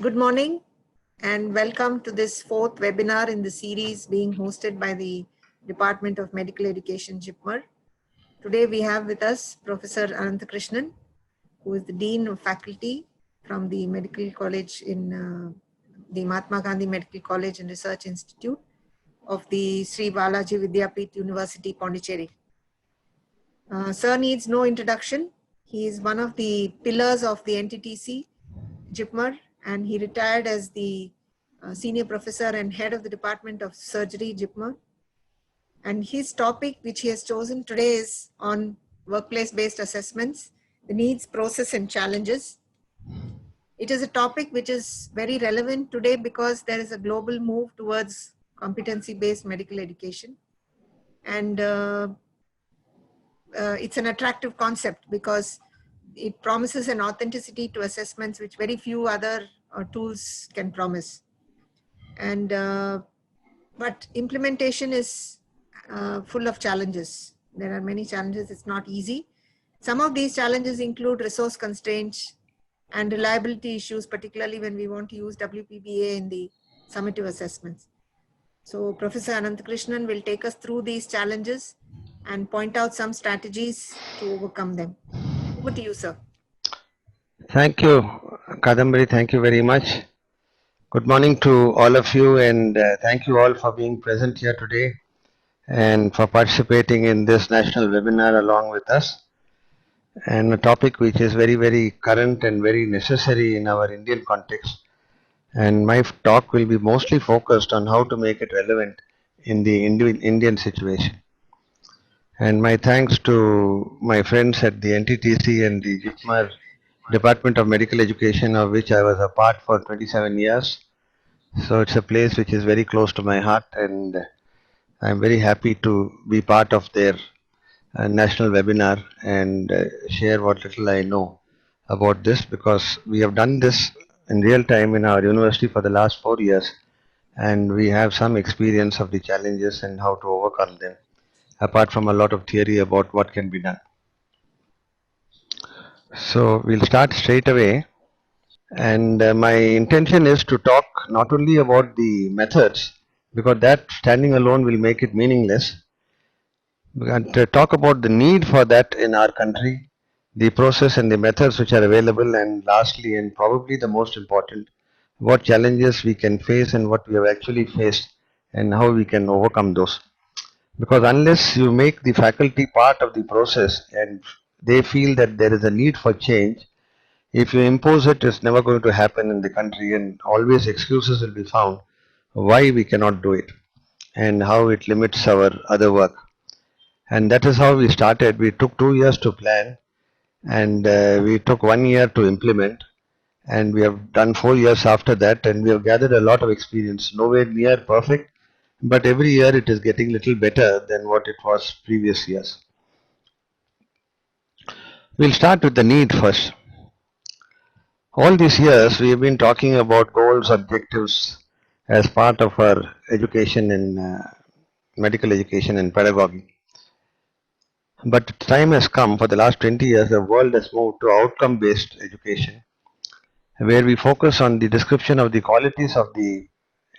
Good morning and welcome to this fourth webinar in the series being hosted by the Department of Medical Education, JIPMER. Today we have with us Professor Ananthakrishnan, who is the Dean of Faculty from the Medical College in the Mahatma Gandhi Medical College and Research Institute of the Sri Balaji Vidyapeeth University, Pondicherry. Sir needs no introduction. He is one of the pillars of the NTTC, JIPMER, and he retired as the senior professor and head of the Department of Surgery, JIPMER. And his topic, which he has chosen today, is on workplace-based assessments, the needs, process, and challenges. It is a topic which is very relevant today because there is a global move towards competency-based medical education. And it's an attractive concept because it promises an authenticity to assessments which very few other tools can promise. And but implementation is full of challenges. There are many challenges. It's not easy. Some of these challenges include resource constraints and reliability issues, particularly when we want to use WPBA in the summative assessments. So Professor Ananthakrishnan will take us through these challenges and point out some strategies to overcome them. Over to you, sir. Thank you, Kadambari. Thank you very much. Good morning to all of you, and thank you all for being present here today and for participating in this national webinar along with us. And a topic which is very, very current and very necessary in our Indian context. And my talk will be mostly focused on how to make it relevant in the Indian situation. And my thanks to my friends at the NTTC and the JIPMER Department of Medical Education, of which I was a part for 27 years. So it's a place which is very close to my heart, and I'm very happy to be part of their national webinar and share what little I know about this, because we have done this in real time in our university for the last 4 years, and we have some experience of the challenges and how to overcome them, apart from a lot of theory about what can be done. So we'll start straight away. And my intention is to talk not only about the methods, because that standing alone will make it meaningless, but to talk about the need for that in our country, the process and the methods which are available, and lastly, and probably the most important, what challenges we can face and what we have actually faced and how we can overcome those. Because unless you make the faculty part of the process and they feel that there is a need for change, if you impose it, it's never going to happen in the country, and always excuses will be found why we cannot do it and how it limits our other work. And that is how we started. We took 2 years to plan, and we took 1 year to implement, and we have done 4 years after that, and we have gathered a lot of experience. Nowhere near perfect, but every year it is getting little better than what it was previous years. We'll start with the need first. All these years we have been talking about goals, objectives as part of our education in medical education and pedagogy. But time has come. For the last 20 years, the world has moved to outcome-based education, where we focus on the description of the qualities of the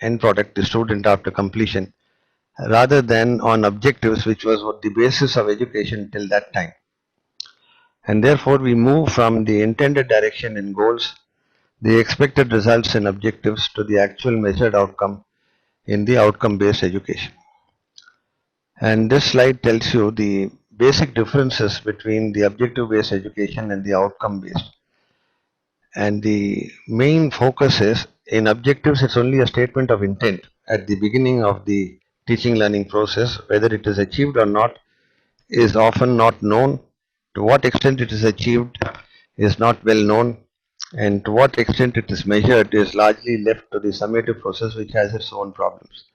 end product, the student after completion, rather than on objectives, which was what the basis of education till that time. And therefore, we move from the intended direction in goals, the expected results and objectives, to the actual measured outcome in the outcome-based education. And this slide tells you the basic differences between the objective-based education and the outcome-based. And the main focus is, in objectives, it's only a statement of intent at the beginning of the teaching learning process. Whether it is achieved or not is often not known. To what extent it is achieved is not well known, and to what extent it is measured is largely left to the summative process, which has its own problems.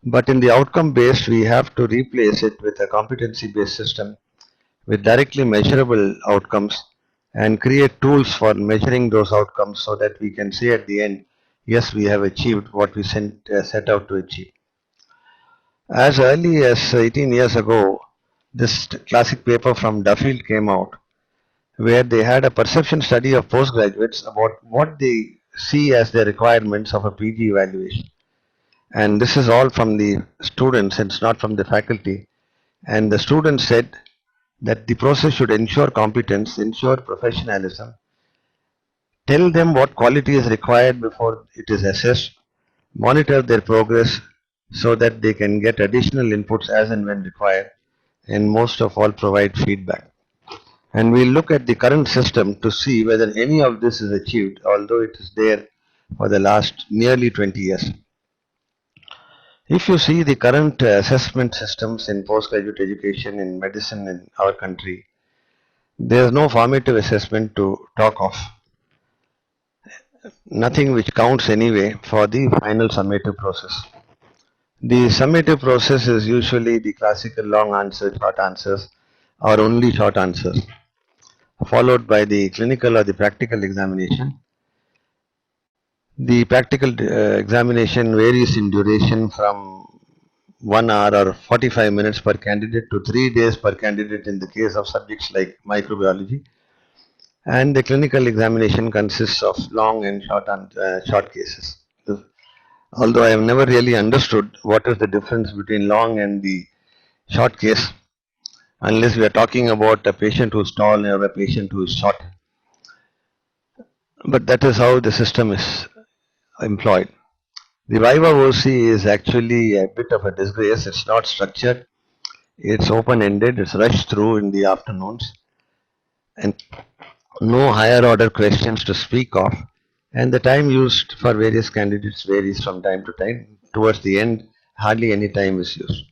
But in the outcome based, we have to replace it with a competency based system with directly measurable outcomes and create tools for measuring those outcomes so that we can say at the end, yes, we have achieved what we set out to achieve. As early as 18 years ago, this classic paper from Duffield came out, where they had a perception study of postgraduates about what the see as the requirements of a PG evaluation. And this is all from the students, it's not from the faculty. And the students said that the process should ensure competence, ensure professionalism, tell them what quality is required before it is assessed, monitor their progress so that they can get additional inputs as and when required, and most of all provide feedback. And we'll look at the current system to see whether any of this is achieved, although it is there for the last nearly 20 years. If you see the current assessment systems in postgraduate education in medicine in our country, there is no formative assessment to talk of. Nothing which counts anyway for the final summative process. The summative process is usually the classical long answers, short answers, or only short answers, followed by the clinical or the practical examination. The practical examination varies in duration from 1 hour or 45 minutes per candidate to 3 days per candidate in the case of subjects like microbiology. And the clinical examination consists of long and short cases. Although I have never really understood what is the difference between long and the short case, unless we are talking about a patient who is tall or a patient who is short. But that is how the system is employed. The Viva OC is actually a bit of a disgrace. It's not structured, it's open-ended, it's rushed through in the afternoons, and no higher order questions to speak of. And the time used for various candidates varies from time to time. Towards the end, hardly any time is used.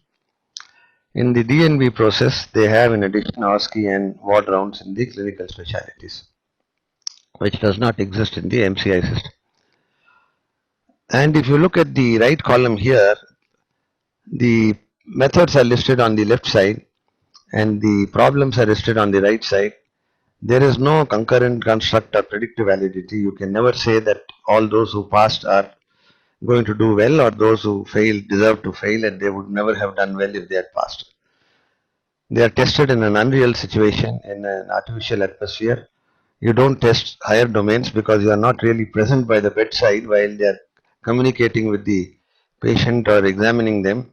In the DNB process, they have in addition OSCE and ward rounds in the clinical specialties, which does not exist in the MCI system. And if you look at the right column here, the methods are listed on the left side and the problems are listed on the right side. There is no concurrent construct or predictive validity. You can never say that all those who passed are going to do well or those who failed deserve to fail and they would never have done well if they had passed. They are tested in an unreal situation, in an artificial atmosphere. You don't test higher domains because you are not really present by the bedside while they are communicating with the patient or examining them.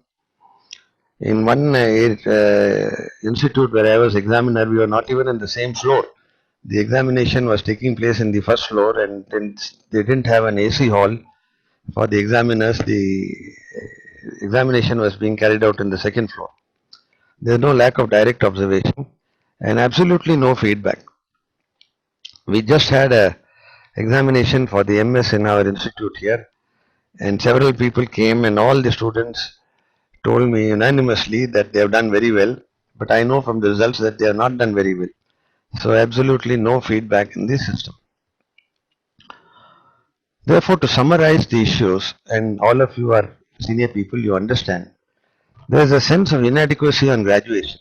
In one institute where I was examiner, we were not even in the same floor. The examination was taking place in the first floor and they didn't have an AC hall for the examiners. The examination was being carried out in the second floor. There is no lack of direct observation and absolutely no feedback. We just had a examination for the MS in our institute here and several people came and all the students told me unanimously that they have done very well, but I know from the results that they have not done very well. So absolutely no feedback in this system. Therefore, to summarize the issues, and all of you are senior people, you understand, there is a sense of inadequacy on graduation.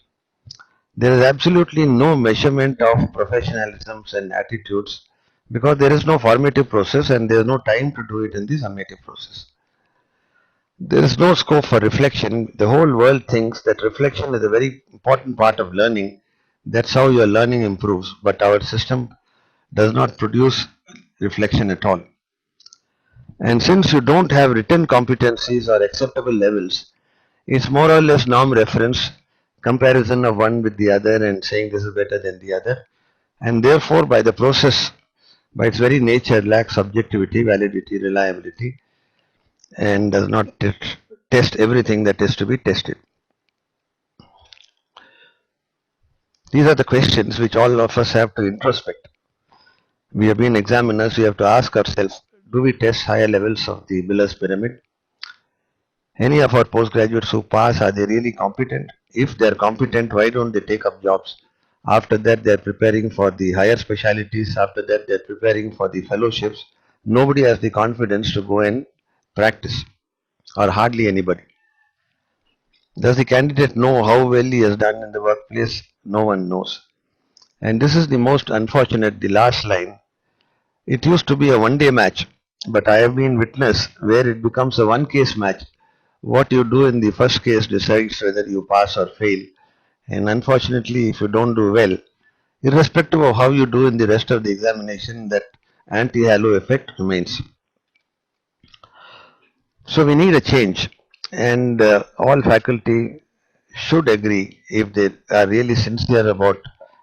There is absolutely no measurement of professionalisms and attitudes because there is no formative process and there is no time to do it in the summative process. There is no scope for reflection. The whole world thinks that reflection is a very important part of learning. That's how your learning improves. But our system does not produce reflection at all. And since you don't have written competencies or acceptable levels, it's more or less norm reference, comparison of one with the other and saying this is better than the other. And therefore, by the process, by its very nature, lacks objectivity, validity, reliability, and does not test everything that is to be tested. These are the questions which all of us have to introspect. We have been examiners, we have to ask ourselves, do we test higher levels of the Miller's pyramid? Any of our postgraduates who pass, are they really competent? If they are competent, why don't they take up jobs? After that, they are preparing for the higher specialties. After that, they are preparing for the fellowships. Nobody has the confidence to go and practice, or hardly anybody. Does the candidate know how well he has done in the workplace? No one knows. And this is the most unfortunate, the last line. It used to be a one-day match, but I have been witness where it becomes a one-case match. What you do in the first case decides whether you pass or fail. And unfortunately, if you don't do well, irrespective of how you do in the rest of the examination, that anti-halo effect remains. So we need a change, and all faculty should agree, if they are really sincere about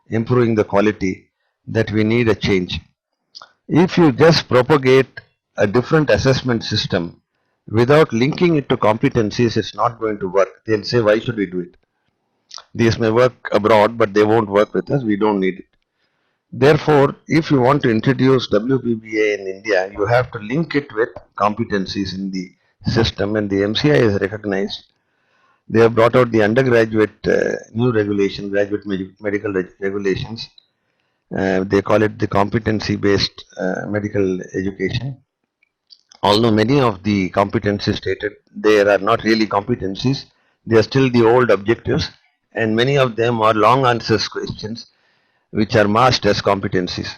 improving the quality, that we need a change. If you just propagate a different assessment system without linking it to competencies, it's not going to work. They'll say, why should we do it? These may work abroad, but they won't work with us. We don't need it. Therefore, if you want to introduce WPBA in India, you have to link it with competencies in the system, and the MCI is recognized. They have brought out the undergraduate new regulation, graduate medical regulations. They call it the competency-based medical education. Although many of the competencies stated there are not really competencies, they are still the old objectives, and many of them are long answers questions which are masked as competencies.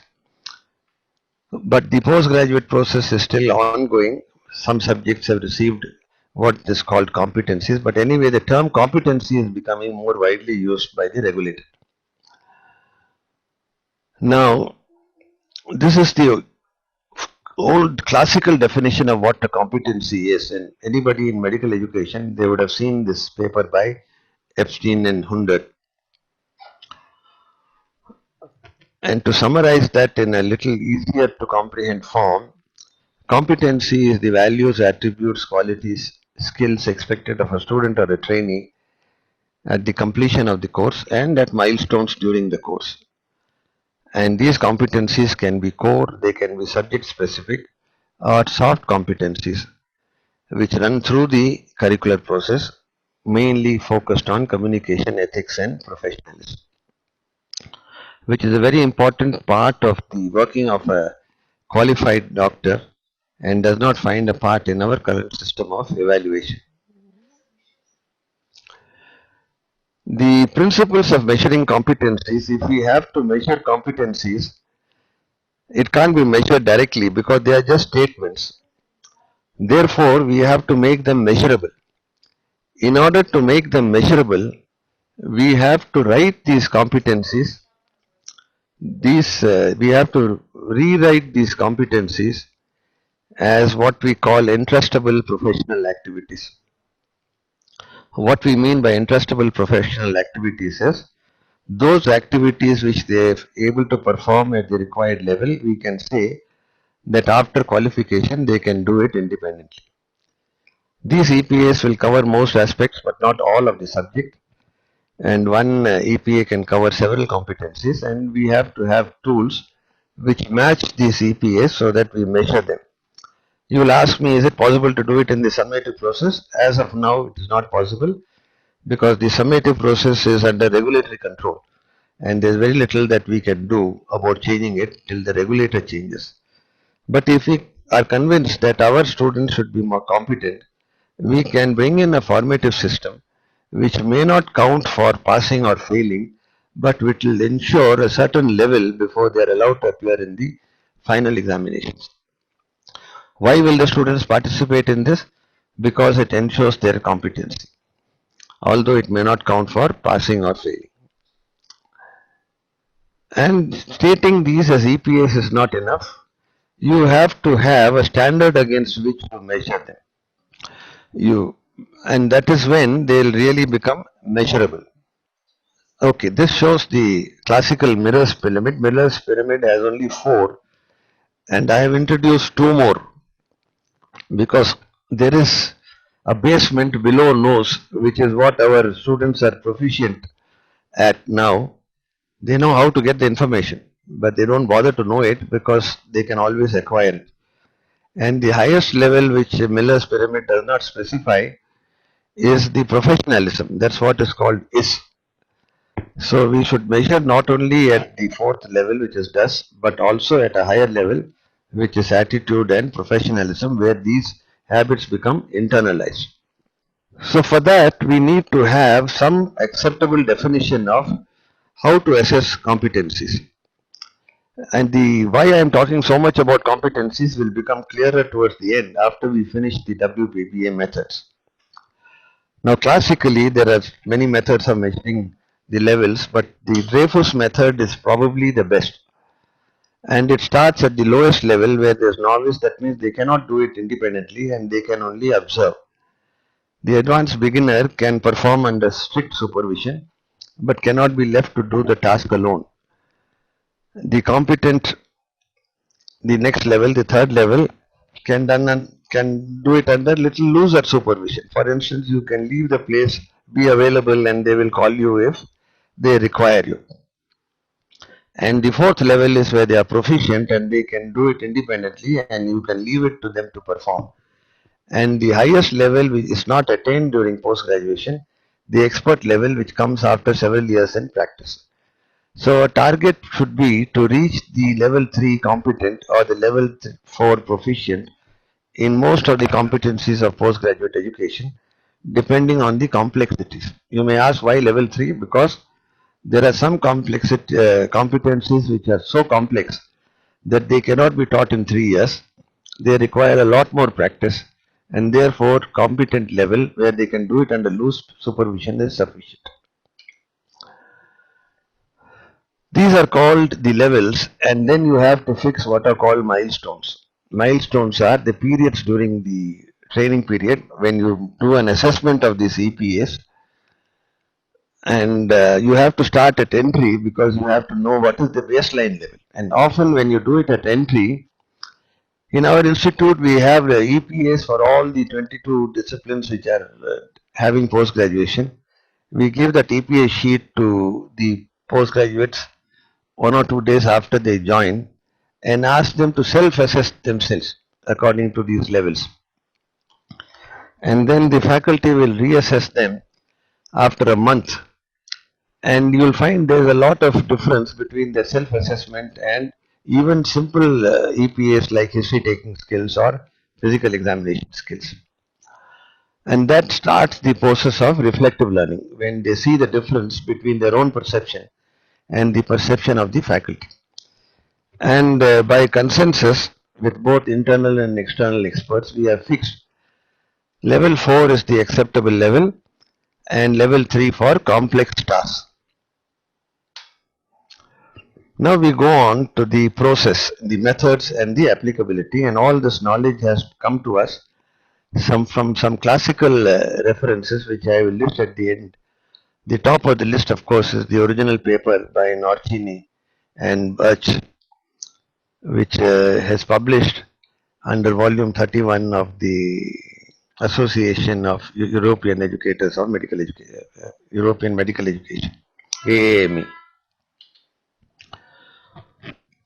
But the postgraduate process is still ongoing. Some subjects have received what is called competencies, but anyway, the term competency is becoming more widely used by the regulator. Now, this is the old classical definition of what a competency is, and anybody in medical education, they would have seen this paper by Epstein and Hundert. And to summarize that in a little easier to comprehend form, competency is the values, attributes, qualities, skills expected of a student or a trainee at the completion of the course and at milestones during the course. And these competencies can be core, they can be subject specific, or soft competencies which run through the curricular process, mainly focused on communication, ethics, and professionalism, which is a very important part of the working of a qualified doctor and does not find a part in our current system of evaluation. The principles of measuring competencies, if we have to measure competencies, it can't be measured directly because they are just statements. Therefore, we have to make them measurable. In order to make them measurable, we have to write these competencies. We have to rewrite these competencies as what we call entrustable professional activities. What we mean by entrustable professional activities is those activities which they are able to perform at the required level. We can say that after qualification they can do it independently. These EPAs will cover most aspects but not all of the subject, and one EPA can cover several competencies, and we have to have tools which match these EPAs so that we measure them. You will ask me, is it possible to do it in the summative process? As of now, it is not possible because the summative process is under regulatory control and there is very little that we can do about changing it till the regulator changes. But if we are convinced that our students should be more competent, we can bring in a formative system which may not count for passing or failing, but which will ensure a certain level before they are allowed to appear in the final examinations. Why will the students participate in this? Because it ensures their competency, although it may not count for passing or failing. And stating these as EPAs is not enough. You have to have a standard against which to measure them. And that is when they'll really become measurable. Okay, this shows the classical Miller's pyramid. Miller's pyramid has only 4, and I have introduced 2 more because there is a basement below nose, which is what our students are proficient at now. They know how to get the information, but they don't bother to know it because they can always acquire it. And the highest level which Miller's pyramid does not specify is the professionalism. That's what is called IS. So we should measure not only at the 4th level, which is DUS, but also at a higher level, which is attitude and professionalism, where these habits become internalized. So for that, we need to have some acceptable definition of how to assess competencies. And why I am talking so much about competencies will become clearer towards the end after we finish the WPBA methods. Now classically, there are many methods of measuring the levels, but the Dreyfus method is probably the best. And it starts at the lowest level where there's novice, that means they cannot do it independently and they can only observe. The advanced beginner can perform under strict supervision but cannot be left to do the task alone. The competent, the next level, the third level, can do it under little looser supervision. For instance, you can leave the place, be available, and they will call you if they require you. And the fourth level is where they are proficient and they can do it independently and you can leave it to them to perform. And the highest level which is not attained during post graduation, the expert level, which comes after several years in practice. So a target should be to reach the level 3 competent or the level 4 proficient in most of the competencies of postgraduate education, depending on the complexities. You may ask why level 3? Because there are some competencies which are so complex that they cannot be taught in 3 years. They require a lot more practice, and therefore competent level where they can do it under loose supervision is sufficient. These are called the levels, and then you have to fix what are called milestones. Milestones are the periods during the training period when you do an assessment of these EPAs, and you have to start at entry because you have to know what is the baseline level. And often when you do it at entry, in our institute we have the EPAs for all the 22 disciplines which are having post graduation. We give that EPA sheet to the postgraduates 1 or 2 days after they join and ask them to self-assess themselves according to these levels. And then the faculty will reassess them after a month. And you'll find there's a lot of difference between the self-assessment and even simple EPAs like history taking skills or physical examination skills. And that starts the process of reflective learning when they see the difference between their own perception and the perception of the faculty. And by consensus with both internal and external experts, we have fixed level 4 is the acceptable level and level 3 for complex tasks. Now we go on to the process, the methods and the applicability, and all this knowledge has come to us from some classical references which I will list at the end. The top of the list, of course, is the original paper by Norcini and Birch, which has published under volume 31 of the Association of European Educators of Medical Education, European Medical Education, AAME.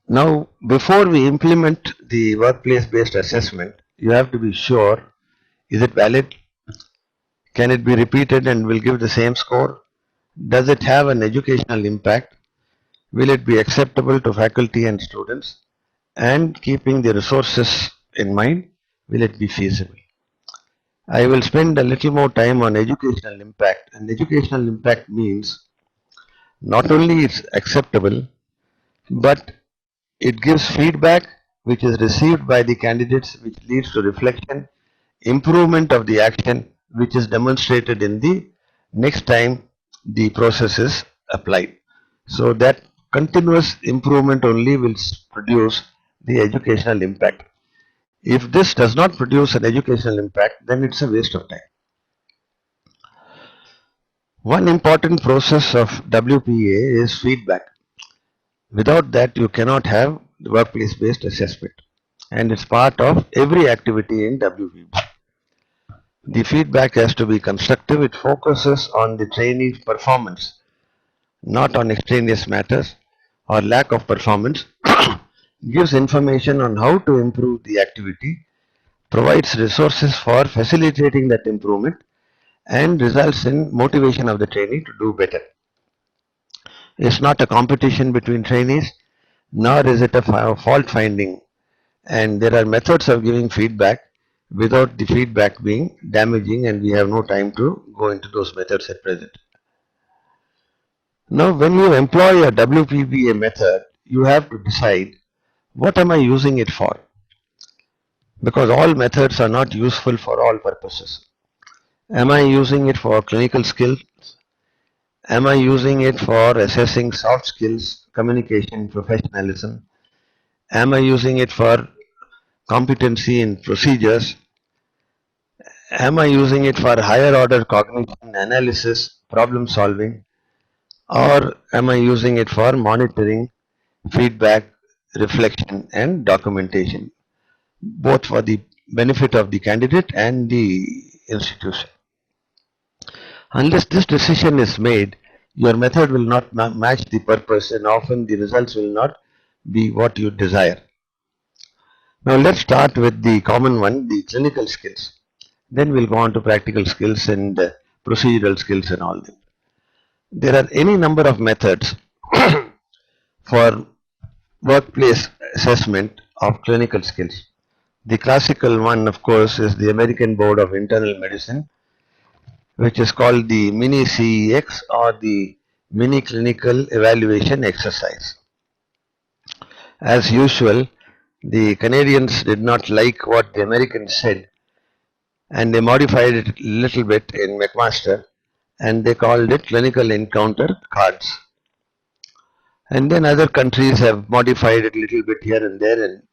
Now, before we implement the workplace-based assessment, you have to be sure, is it valid? Can it be repeated and will give the same score? Does it have an educational impact? Will it be acceptable to faculty and students? And keeping the resources in mind, will it be feasible? I will spend a little more time on educational impact. And educational impact means not only it's acceptable, but it gives feedback which is received by the candidates, which leads to reflection, improvement of the action, which is demonstrated in the next time the process is applied. So that continuous improvement only will produce the educational impact. If this does not produce an educational impact, then it's a waste of time. One important process of WPA is feedback. Without that, you cannot have workplace-based assessment, and it's part of every activity in WPB. The feedback has to be constructive. It focuses on the trainee's performance, not on extraneous matters or lack of performance. Gives information on how to improve the activity, provides resources for facilitating that improvement, and results in motivation of the trainee to do better. It's not a competition between trainees, nor is it a fault finding. And there are methods of giving feedback without the feedback being damaging, and we have no time to go into those methods at present. Now, when you employ a WPBA method, you have to decide, what am I using it for? Because all methods are not useful for all purposes. Am I using it for clinical skills? Am I using it for assessing soft skills, communication, professionalism? Am I using it for competency in procedures? Am I using it for higher order cognition, analysis, problem solving? Or am I using it for monitoring, feedback, reflection, and documentation, both for the benefit of the candidate and the institution? Unless this decision is made, your method will not match the purpose, and often the results will not be what you desire. Now let's start with the common one, the clinical skills. Then we'll go on to practical skills and procedural skills and all that. There are any number of methods for workplace assessment of clinical skills. The classical one, of course, is the American Board of Internal Medicine, which is called the Mini CEX or the Mini Clinical Evaluation Exercise. As usual, the Canadians did not like what the Americans said, and they modified it a little bit in McMaster, and they called it Clinical Encounter Cards. And then other countries have modified it a little bit here and there, and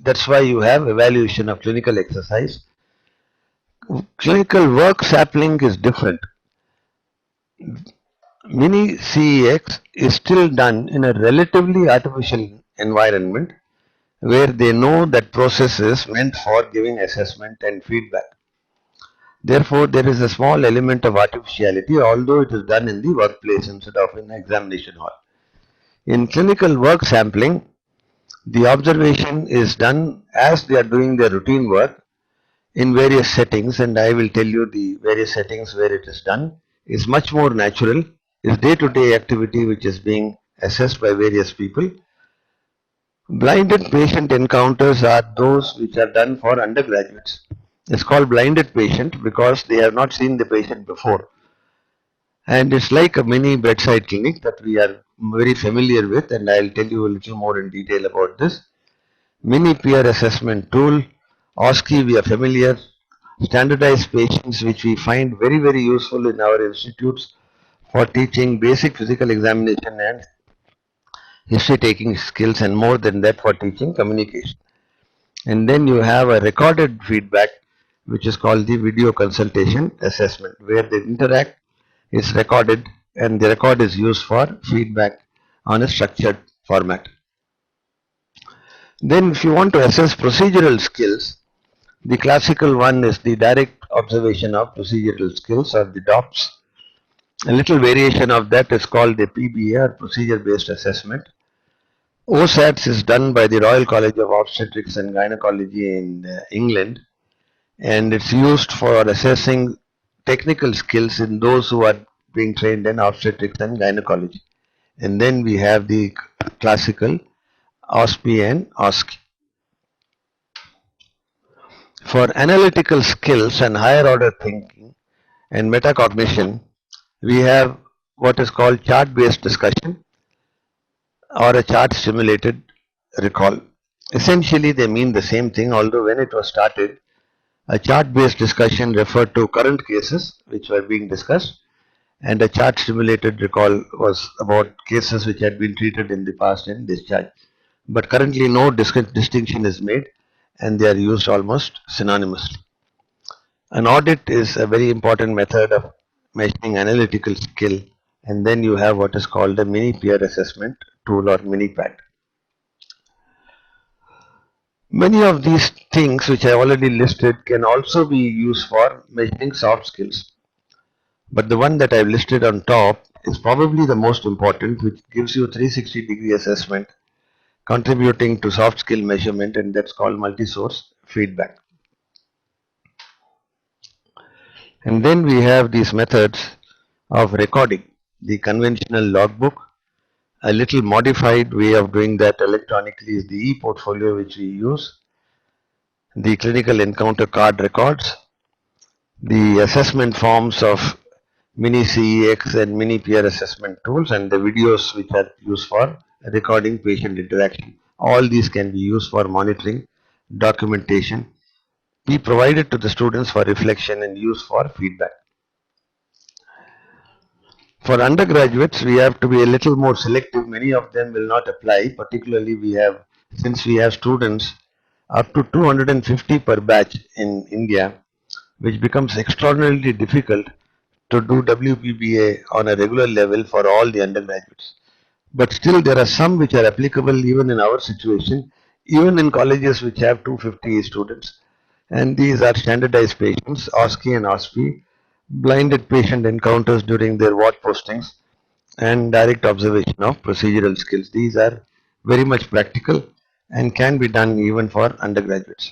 that's why you have evaluation of clinical exercise. Clinical work sampling is different. Mini CEX is still done in a relatively artificial environment where they know that process is meant for giving assessment and feedback. Therefore, there is a small element of artificiality, although it is done in the workplace instead of in the examination hall. In clinical work sampling, the observation is done as they are doing their routine work in various settings, and I will tell you the various settings where it is done, is much more natural, is day-to-day activity which is being assessed by various people. Blinded patient encounters are those which are done for undergraduates. It's called blinded patient because they have not seen the patient before. And it's like a mini bedside clinic that we are very familiar with, and I'll tell you a little more in detail about this. Mini peer assessment tool, OSCE we are familiar, standardized patients which we find very very useful in our institutes for teaching basic physical examination and history taking skills, and more than that for teaching communication. And then you have a recorded feedback which is called the video consultation assessment, where the interact is recorded and the record is used for feedback on a structured format. Then if you want to assess procedural skills, the classical one is the direct observation of procedural skills, or the DOPS. A little variation of that is called the PBA, or procedure based assessment. OSATS is done by the Royal College of Obstetrics and Gynecology in England, and it's used for assessing technical skills in those who are being trained in obstetrics and gynecology. And then we have the classical OSPE and OSCE. For analytical skills and higher order thinking and metacognition, we have what is called chart based discussion or a chart stimulated recall. Essentially, they mean the same thing, although when it was started, a chart based discussion referred to current cases which were being discussed, and a chart stimulated recall was about cases which had been treated in the past and discharged. But currently, no distinction is made, and they are used almost synonymously. An audit is a very important method of measuring analytical skill, and then you have what is called a mini peer assessment tool, or mini PAT. Many of these things which I already listed can also be used for measuring soft skills. But the one that I've listed on top is probably the most important, which gives you 360-degree assessment contributing to soft skill measurement, and that's called multi-source feedback. And then we have these methods of recording, the conventional logbook. A little modified way of doing that electronically is the e-portfolio which we use, the clinical encounter card records, the assessment forms of mini CEX and mini peer assessment tools, and the videos which are used for recording patient interaction. All these can be used for monitoring, documentation, be provided to the students for reflection, and used for feedback. For undergraduates, we have to be a little more selective. Many of them will not apply. Particularly, we have since we have students up to 250 per batch in India, which becomes extraordinarily difficult to do WPBA on a regular level for all the undergraduates. But still, there are some which are applicable even in our situation, even in colleges which have 250 students. And these are standardized patients, OSCE and OSPE, blinded patient encounters during their ward postings, and direct observation of procedural skills. These are very much practical and can be done even for undergraduates.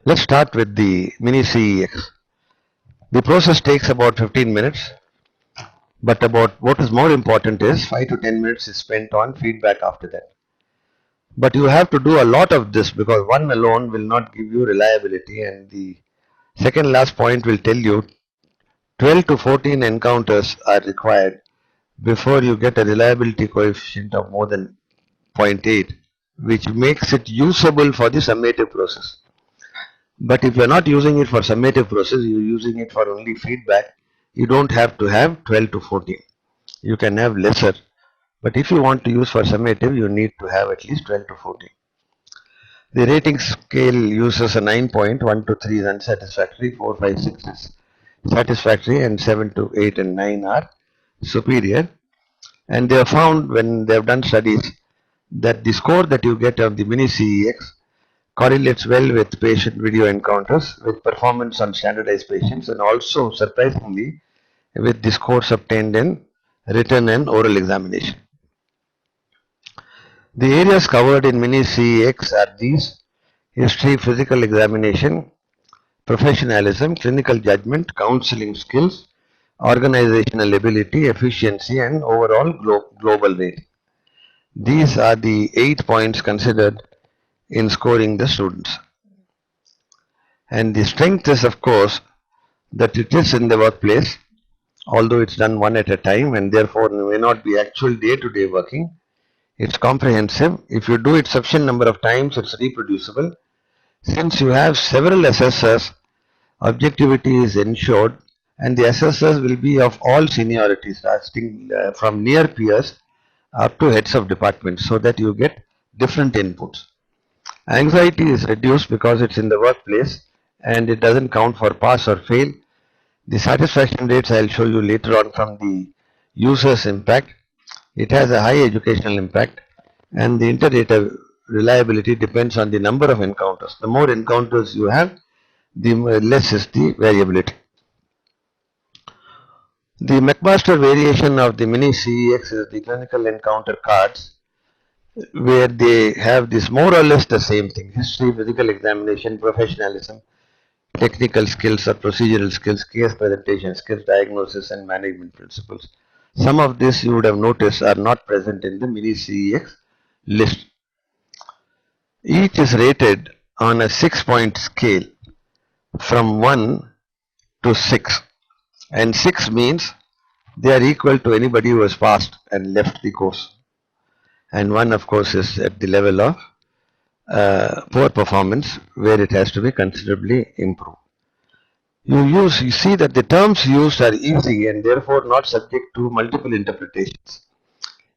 Let's start with the mini CEX. The process takes about 15 minutes, but about what is more important is 5 to 10 minutes is spent on feedback after that. But you have to do a lot of this because one alone will not give you reliability, and the second last point will tell you 12 to 14 encounters are required before you get a reliability coefficient of more than 0.8, which makes it usable for the summative process. But if you're not using it for summative process, you're using it for only feedback, you don't have to have 12 to 14. You can have lesser. But if you want to use for summative, you need to have at least 12 to 14. The rating scale uses a 9 point, 1 to 3 is unsatisfactory, 4, 5, 6 is satisfactory, and 7 to 8 and 9 are superior. And they have found when they have done studies that the score that you get on the mini CEX correlates well with patient video encounters, with performance on standardized patients, and also surprisingly with the scores obtained in written and oral examination. The areas covered in mini CEX are these: history, physical examination, professionalism, clinical judgment, counseling skills, organizational ability, efficiency, and overall global rating. These are the 8 points considered in scoring the students. And the strength is, of course, that it is in the workplace, although it's done one at a time and therefore may not be actual day-to-day working. It's comprehensive. If you do it sufficient number of times, it's reproducible. Since you have several assessors, objectivity is ensured, and the assessors will be of all seniorities, starting from near peers up to heads of departments, so that you get different inputs. Anxiety is reduced because it's in the workplace and it doesn't count for pass or fail. The satisfaction rates I'll show you later on from the user's impact. It has a high educational impact, and the inter-data reliability depends on the number of encounters. The more encounters you have, the less is the variability. The McMaster variation of the mini CEX is the clinical encounter cards, where they have this more or less the same thing: history, physical examination, professionalism, technical skills or procedural skills, case presentation skills, diagnosis, and management principles. Some of this you would have noticed are not present in the mini CEX list. Each is rated on a 6-point scale from 1 to 6, and 6 means they are equal to anybody who has passed and left the course, and 1 of course is at the level of poor performance, where it has to be considerably improved. You see that the terms used are easy and therefore not subject to multiple interpretations.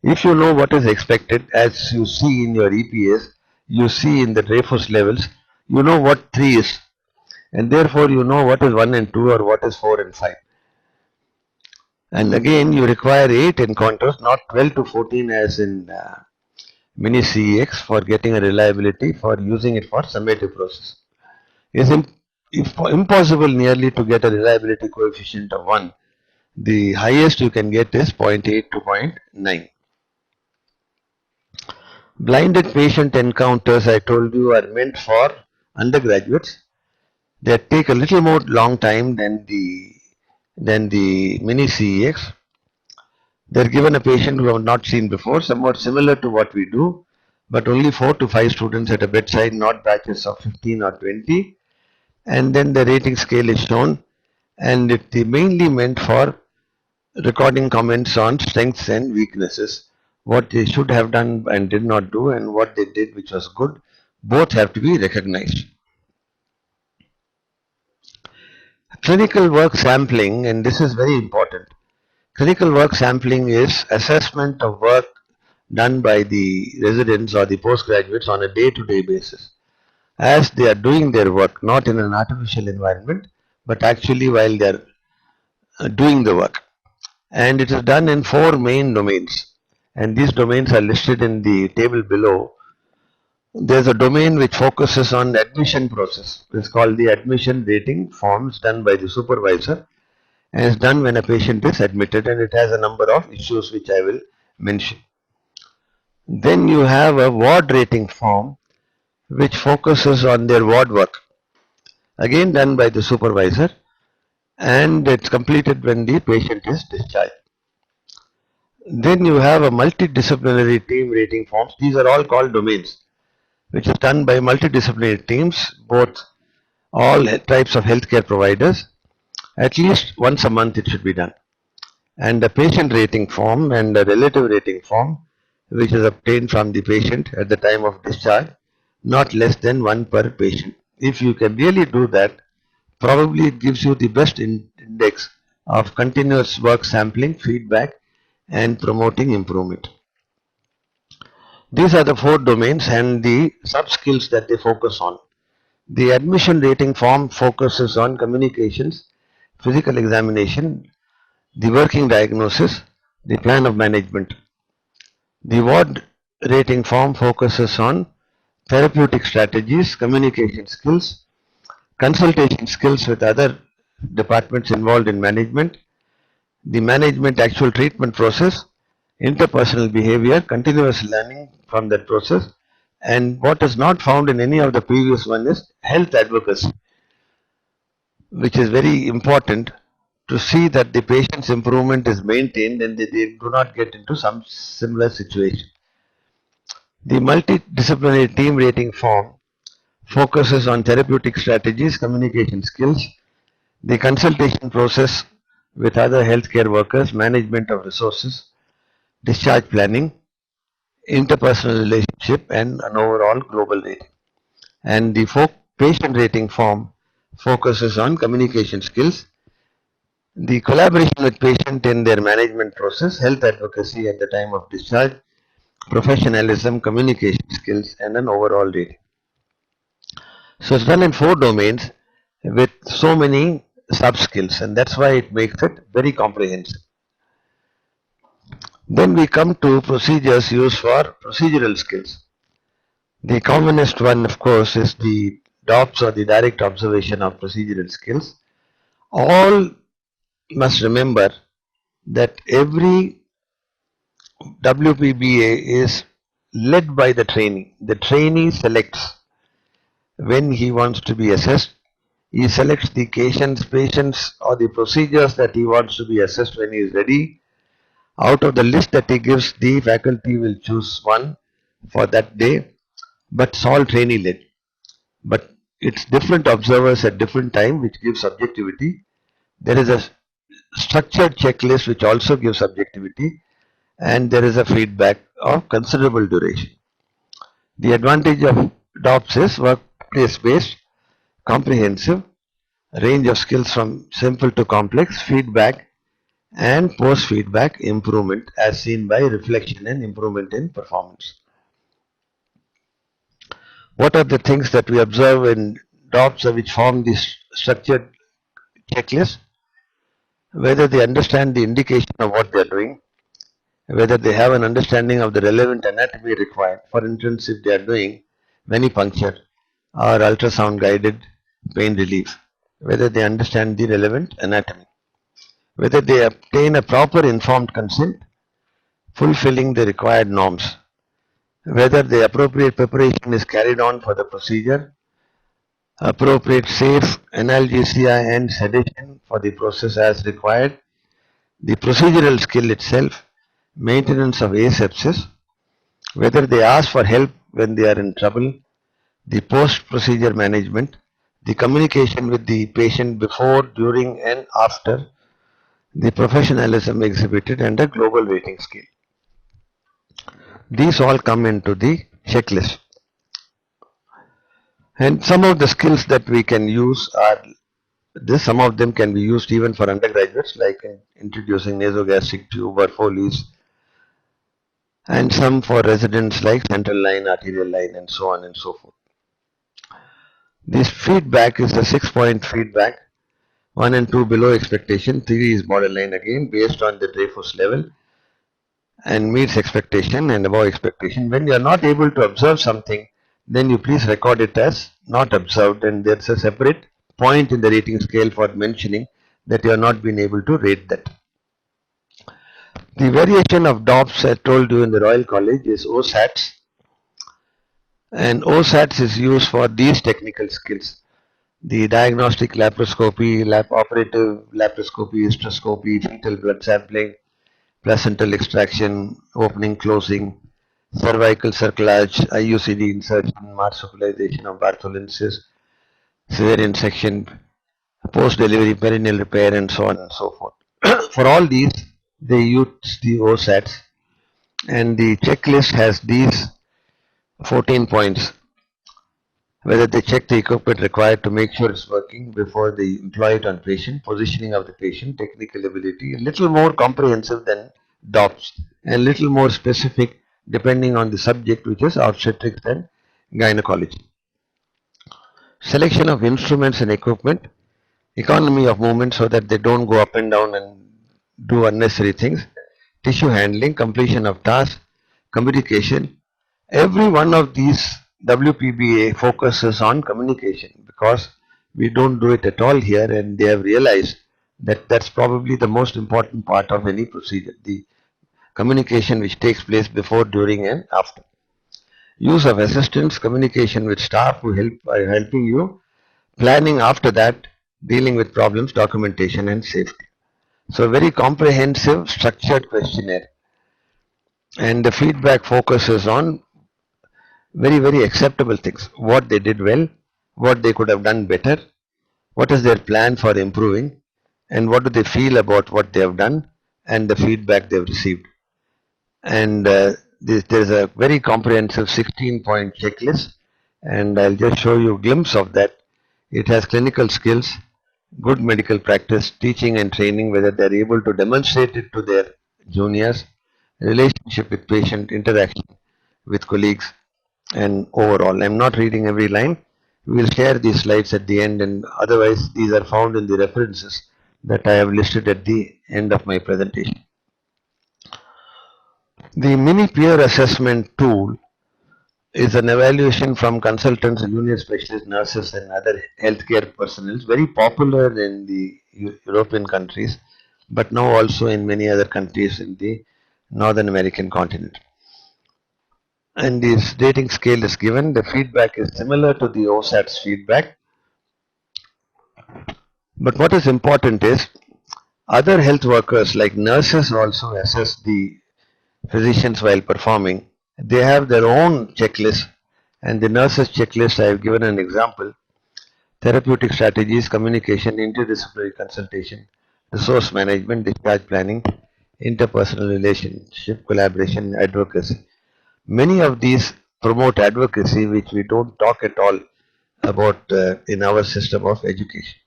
If you know what is expected, as you see in your EPS, you see in the Dreyfus levels, you know what 3 is, and therefore you know what is 1 and 2 or what is 4 and 5. And again, you require 8 encounters, not 12 to 14 as in mini CEX, for getting a reliability for using it for summative process. It's impossible nearly to get a reliability coefficient of 1. The highest you can get is 0.8 to 0.9. Blinded patient encounters, I told you, are meant for undergraduates. They take a little more long time than the mini CEX. They're given a patient who have not seen before, somewhat similar to what we do, but only 4 to 5 students at a bedside, not batches of 15 or 20. And then the rating scale is shown, and it's mainly meant for recording comments on strengths and weaknesses, what they should have done and did not do, and what they did which was good. Both have to be recognized. Clinical work sampling, and this is very important. Clinical work sampling is assessment of work done by the residents or the postgraduates on a day-to-day basis, as they are doing their work, not in an artificial environment, but actually while they are doing the work. And it is done in 4 main domains. And these domains are listed in the table below. There's a domain which focuses on the admission process. It's called the admission rating forms done by the supervisor, and it's done when a patient is admitted, and it has a number of issues which I will mention. Then you have a ward rating form which focuses on their ward work, again done by the supervisor, and it's completed when the patient is discharged. Then you have a multidisciplinary team rating forms. These are all called domains, which is done by multidisciplinary teams, both all types of healthcare providers. At least once a month it should be done. And a patient rating form and a relative rating form, which is obtained from the patient at the time of discharge, not less than one per patient. If you can really do that, probably it gives you the best index of continuous work sampling, feedback, and promoting improvement. These are the 4 domains and the sub-skills that they focus on. The admission rating form focuses on communications, physical examination, the working diagnosis, the plan of management. The ward rating form focuses on therapeutic strategies, communication skills, consultation skills with other departments involved in management, the management actual treatment process, interpersonal behavior, continuous learning from that process, and what is not found in any of the previous one is health advocacy, which is very important to see that the patient's improvement is maintained and they do not get into some similar situation. The multidisciplinary team rating form focuses on therapeutic strategies, communication skills, the consultation process with other healthcare workers, management of resources, discharge planning, interpersonal relationship, and an overall global rating. And the patient rating form focuses on communication skills, the collaboration with patient in their management process, health advocacy at the time of discharge, professionalism, communication skills, and an overall rating. So it's done in 4 domains with so many sub skills, and that's why it makes it very comprehensive. Then we come to procedures used for procedural skills. The commonest one, of course, is the DOPS or the direct observation of procedural skills. All must remember that every WPBA is led by the trainee. The trainee selects when he wants to be assessed. He selects the patients or the procedures that he wants to be assessed when he is ready. Out of the list that he gives, the faculty will choose one for that day, but it's all trainee led. But it's different observers at different time, which gives subjectivity. There is a structured checklist which also gives subjectivity, and there is a feedback of considerable duration. The advantage of DOPS is workplace based, comprehensive, range of skills from simple to complex, feedback and post feedback improvement as seen by reflection and improvement in performance. What are the things that we observe in DOPS which form this structured checklist? Whether they understand the indication of what they are doing, whether they have an understanding of the relevant anatomy required. For instance, if they are doing venipuncture or ultrasound guided pain relief, whether they understand the relevant anatomy, whether they obtain a proper informed consent, fulfilling the required norms, whether the appropriate preparation is carried on for the procedure, appropriate safe analgesia and sedation for the process as required, the procedural skill itself, maintenance of asepsis, whether they ask for help when they are in trouble, the post-procedure management, the communication with the patient before, during and after, the professionalism exhibited, and a global rating scale. These all come into the checklist. And some of the skills that we can use are this. Some of them can be used even for undergraduates, like introducing nasogastric tube or Foley's and some for residents like central line, arterial line, and so on and so forth. This feedback is the 6-point feedback. 1 and 2 below expectation, 3 is borderline again based on the Dreyfus level and meets expectation and above expectation. When you are not able to observe something, then you please record it as not observed, and there's a separate point in the rating scale for mentioning that you have not been able to rate that. The variation of DOPS I told you in the Royal College is OSATs, and OSATs is used for these technical skills. The diagnostic laparoscopy, operative laparoscopy, hysteroscopy, fetal blood sampling, placental extraction, opening, closing, cervical cerclage, IUCD insertion, marsupialization of Bartholinsis, cesarean section, post-delivery perineal repair, and so on and so forth. For all these, they use the OSATs, and the checklist has these 14 points. Whether they check the equipment required to make sure it's working before they employ it on patient, positioning of the patient, technical ability, a little more comprehensive than DOPS, and little more specific depending on the subject, which is obstetrics and gynecology. Selection of instruments and equipment, economy of movement so that they don't go up and down and do unnecessary things, tissue handling, completion of tasks, communication. Every one of these WPBA focuses on communication because we don't do it at all here, and they have realized that that's probably the most important part of any procedure, the communication which takes place before, during, and after. Use of assistants, communication with staff who are helping you, planning after that, dealing with problems, documentation, and safety. So, very comprehensive, structured questionnaire, and the feedback focuses on very acceptable things: what they did well, what they could have done better, what is their plan for improving, and what do they feel about what they have done and the feedback they've received. And there's a very comprehensive 16-point checklist, and I'll just show you a glimpse of that. It has clinical skills, good medical practice, teaching and training, whether they're able to demonstrate it to their juniors, relationship with patient, interaction with colleagues, and overall. I'm not reading every line. We will share these slides at the end, and otherwise these are found in the references that I have listed at the end of my presentation. The mini peer assessment tool is an evaluation from consultants, junior specialists, nurses, and other healthcare personnel. It's very popular in the European countries, but now also in many other countries in the Northern American continent. And this rating scale is given. The feedback is similar to the OSAT's feedback. But what is important is other health workers like nurses also assess the physicians while performing. They have their own checklist, and the nurses checklist, I have given an example: therapeutic strategies, communication, interdisciplinary consultation, resource management, discharge planning, interpersonal relationship, collaboration, advocacy. Many of these promote advocacy, which we don't talk at all about in our system of education.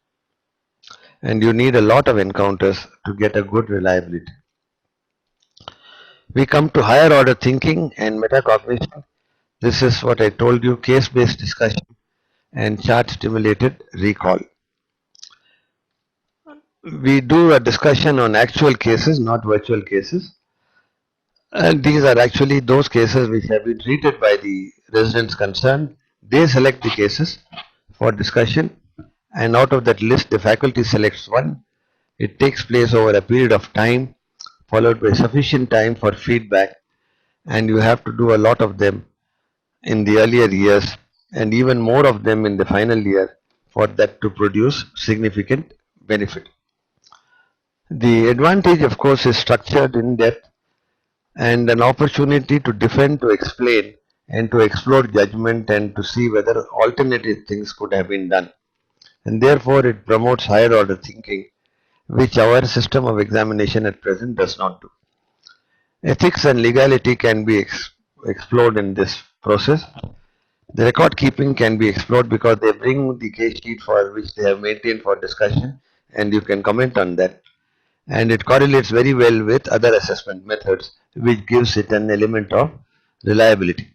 And you need a lot of encounters to get a good reliability. We come to higher order thinking and metacognition. This is what I told you: case-based discussion and chart-stimulated recall. We do a discussion on actual cases, not virtual cases. And these are actually those cases which have been treated by the residents concerned. They select the cases for discussion, and out of that list, the faculty selects one. It takes place over a period of time, followed by sufficient time for feedback, and you have to do a lot of them in the earlier years and even more of them in the final year for that to produce significant benefit. The advantage, of course, is structured in depth and an opportunity to defend, to explain, and to explore judgment and to see whether alternative things could have been done. And therefore, it promotes higher order thinking, which our system of examination at present does not do. Ethics and legality can be explored in this process. The record keeping can be explored because they bring the case sheet for which they have maintained for discussion, and you can comment on that. and it correlates very well with other assessment methods, which gives it an element of reliability.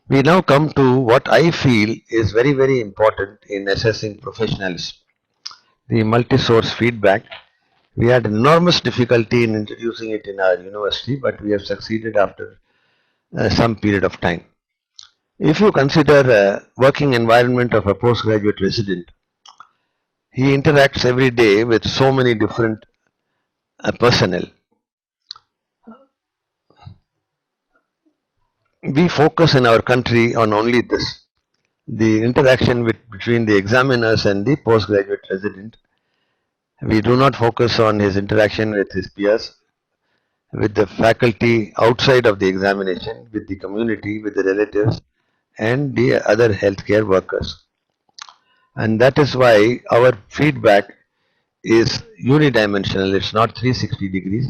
We now come to what I feel is very, very important in assessing professionalism, the multi-source feedback. We had enormous difficulty in introducing it in our university, but we have succeeded after some period of time. If you consider a working environment of a postgraduate resident, he interacts every day with so many different personnel. We focus in our country on only this, the interaction between the examiners and the postgraduate resident. We do not focus on his interaction with his peers, with the faculty outside of the examination, with the community, with the relatives, and the other healthcare workers. And that is why our feedback is unidimensional, it's not 360 degrees,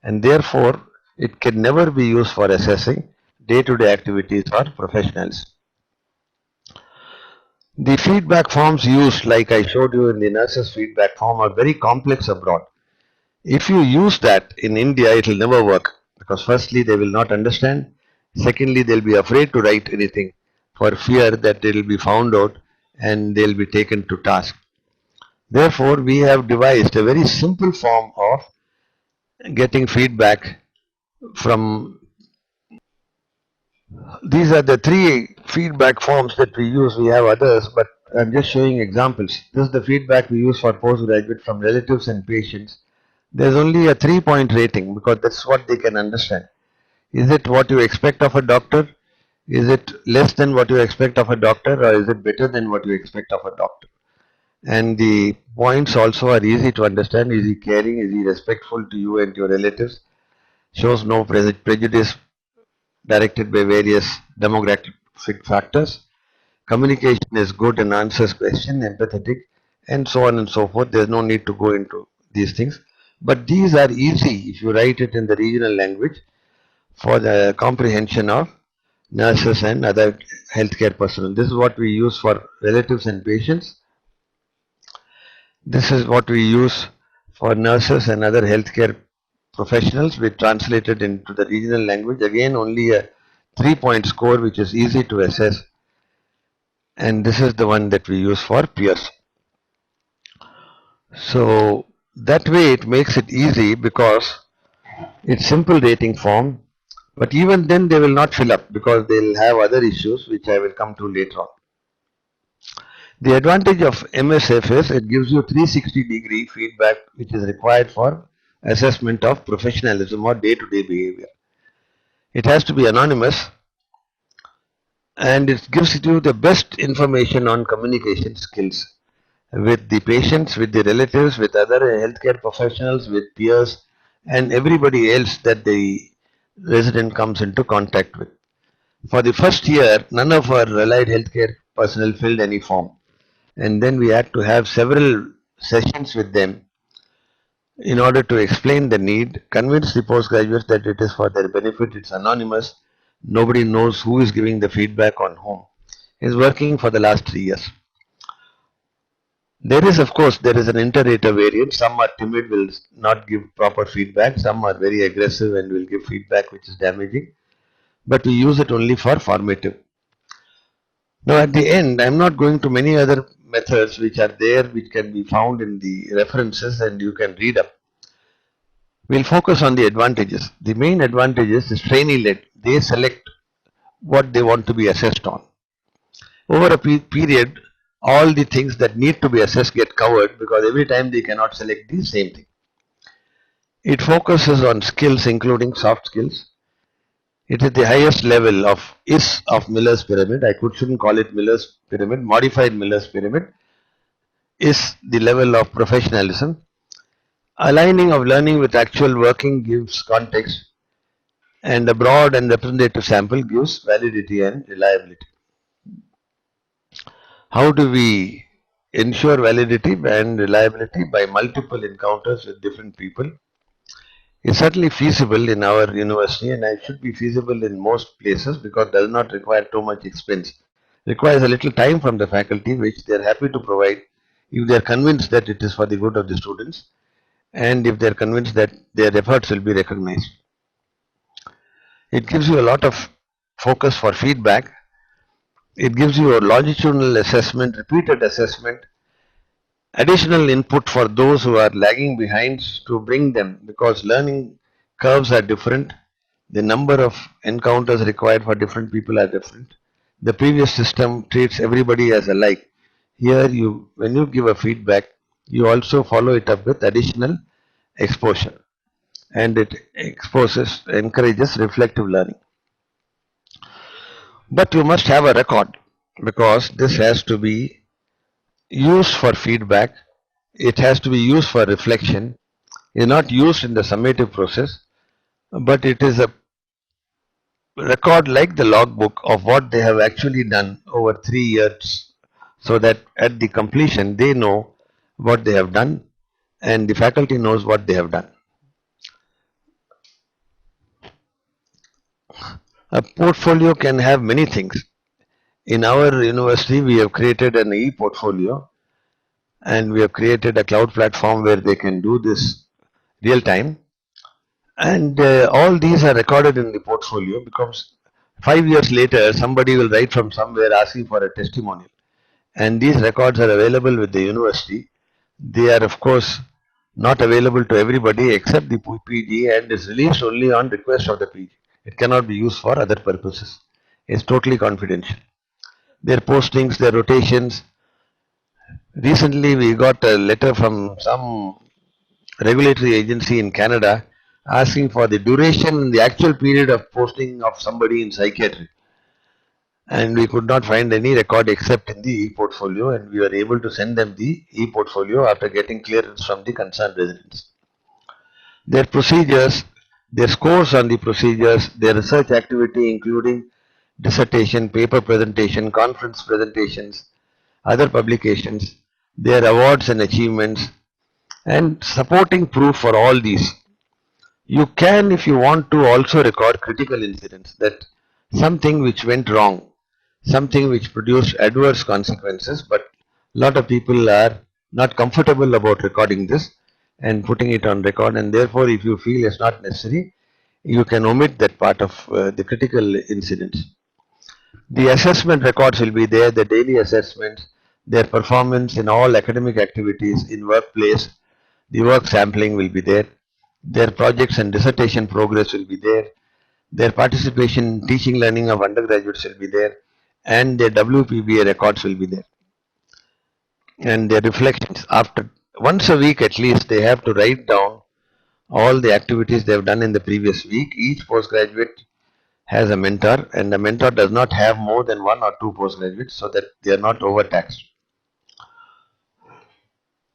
and therefore it can never be used for assessing day-to-day activities or professionals. The feedback forms used, like I showed you in the nurses feedback form, are very complex abroad. If you use that in India, it will never work, because firstly they will not understand, secondly they'll be afraid to write anything for fear that it will be found out and they'll be taken to task. Therefore, we have devised a very simple form of getting feedback from. These are the three feedback forms that we use. We have others, but I'm just showing examples. This is the feedback we use for postgraduate from relatives and patients. There's only a 3-point rating because that's what they can understand. Is it what you expect of a doctor? Is it less than what you expect of a doctor, or is it better than what you expect of a doctor? And the points also are easy to understand. Is he caring? Is he respectful to you and your relatives? Shows no prejudice directed by various demographic factors. Communication is good and answers question, empathetic, and so on and so forth. There's no need to go into these things. But these are easy if you write it in the regional language for the comprehension of nurses and other healthcare personnel. This is what we use for relatives and patients. This is what we use for nurses and other healthcare professionals. We translated into the regional language. Again, only a 3-point score, which is easy to assess. And this is the one that we use for peers. So that way it makes it easy because it's simple rating form. But even then they will not fill up because they'll have other issues which I will come to later on. The advantage of MSF is it gives you 360-degree feedback which is required for assessment of professionalism or day-to-day behavior. It has to be anonymous and it gives you the best information on communication skills with the patients, with the relatives, with other healthcare professionals, with peers and everybody else that the resident comes into contact with. For the first year, none of our allied healthcare personnel filled any form. And then we had to have several sessions with them in order to explain the need, convince the postgraduates that it is for their benefit, it's anonymous, nobody knows who is giving the feedback on whom. It's working for the last 3 years. There is, of course, there is an inter-rater variant. Some are timid, will not give proper feedback. Some are very aggressive and will give feedback which is damaging. But we use it only for formative. Now at the end, I'm not going to many other methods which are there, which can be found in the references and you can read up. We'll focus on the advantages. The main advantages is trainee-led. They select what they want to be assessed on. Over a period, all the things that need to be assessed get covered because every time they cannot select the same thing. It focuses on skills including soft skills. It is the highest level of Miller's pyramid. I shouldn't call it Miller's pyramid. Modified Miller's pyramid is the level of professionalism. Aligning of learning with actual working gives context, and a broad and representative sample gives validity and reliability. How do we ensure validity and reliability? By multiple encounters with different people. It's certainly feasible in our university and it should be feasible in most places because it does not require too much expense. It requires a little time from the faculty which they are happy to provide if they are convinced that it is for the good of the students. and if they're convinced that their efforts will be recognized. It gives you a lot of focus for feedback. It gives you a longitudinal assessment, repeated assessment, additional input for those who are lagging behind to bring them, because learning curves are different. The number of encounters required for different people are different. The previous system treats everybody as alike. Here, when you give a feedback, you also follow it up with additional exposure, and it encourages reflective learning. But you must have a record, because this has to be used for feedback. It has to be used for reflection. It is not used in the summative process, but it is a record like the logbook of what they have actually done over 3 years, so that at the completion they know what they have done and the faculty knows what they have done. A portfolio can have many things. In our university, we have created an e-portfolio, and we have created a cloud platform where they can do this real time. And all these are recorded in the portfolio, because 5 years later, somebody will write from somewhere asking for a testimonial. And these records are available with the university. They are, of course, not available to everybody except the PG, and is released only on request of the PG. It cannot be used for other purposes. It's totally confidential. Their postings, their rotations. Recently, we got a letter from some regulatory agency in Canada asking for the duration and the actual period of posting of somebody in psychiatry. And we could not find any record except in the e-portfolio, and we were able to send them the e-portfolio after getting clearance from the concerned residents. Their procedures, their scores on the procedures, their research activity including dissertation, paper presentation, conference presentations, other publications, their awards and achievements, and supporting proof for all these. You can, if you want to, also record critical incidents, that something which went wrong, something which produced adverse consequences, but a lot of people are not comfortable about recording this and putting it on record, and therefore if you feel it's not necessary, you can omit that part of the critical incidents. The assessment records will be there, the daily assessments, their performance in all academic activities, in workplace, the work sampling will be there, their projects and dissertation progress will be there, their participation in teaching learning of undergraduates will be there, and their WPBA records will be there. And their reflections. After once a week at least, they have to write down all the activities they have done in the previous week. Each postgraduate has a mentor, and the mentor does not have more than 1 or 2 postgraduates, so that they are not overtaxed.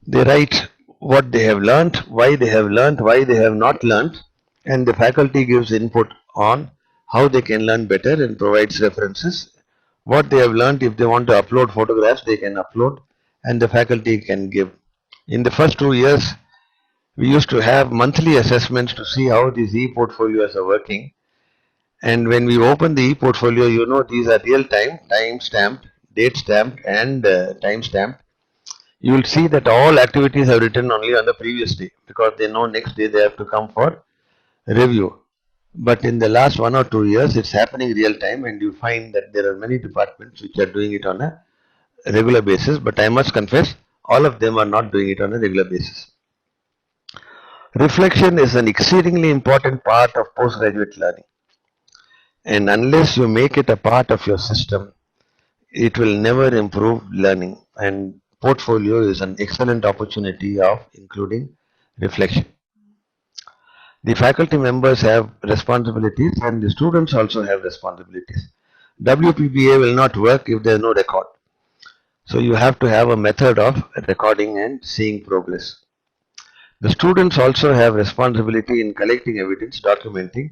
They write what they have learnt, why they have learnt, why they have not learnt, and the faculty gives input on how they can learn better and provides references. What they have learnt, if they want to upload photographs, they can upload, and the faculty can give. In the first 2 years, we used to have monthly assessments to see how these e-portfolios are working. And when we open the e-portfolio, you know, these are real time, time stamped, date stamped, and time stamped. You will see that all activities are written only on the previous day, because they know next day they have to come for review. But in the last 1 or 2 years, it's happening real time, and you find that there are many departments which are doing it on a regular basis. But I must confess, all of them are not doing it on a regular basis. Reflection is an exceedingly important part of postgraduate learning. And unless you make it a part of your system, it will never improve learning. And portfolio is an excellent opportunity of including reflection. The faculty members have responsibilities, and the students also have responsibilities. WPBA will not work if there is no record. So you have to have a method of recording and seeing progress. The students also have responsibility in collecting evidence, documenting,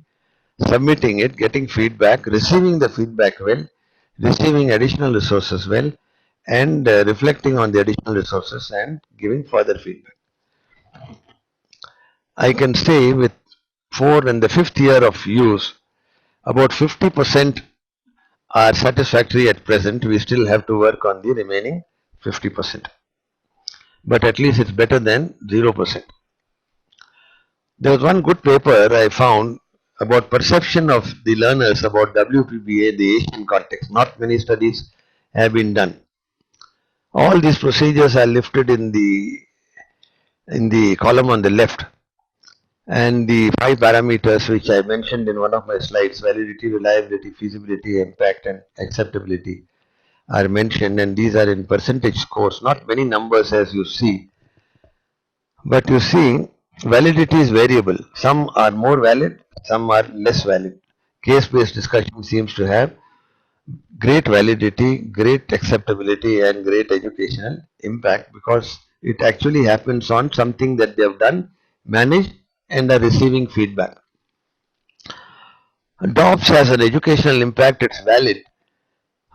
submitting it, getting feedback, receiving the feedback well, receiving additional resources well, and reflecting on the additional resources and giving further feedback. I can say with 4th and the 5th year of use, about 50% are satisfactory at present. We still have to work on the remaining 50%. But at least it's better than 0%. There was one good paper I found about perception of the learners about WPBA, the Asian context. Not many studies have been done. All these procedures are listed in the column on the left, and the 5 parameters which I mentioned in one of my slides, validity, reliability, feasibility, impact, and acceptability, are mentioned, and these are in percentage scores, not many numbers as you see, but you see validity is variable. Some are more valid, some are less valid. Case-based discussion seems to have great validity, great acceptability, and great educational impact because it actually happens on something that they have done, managed, and are receiving feedback. DOPS has an educational impact, it's valid,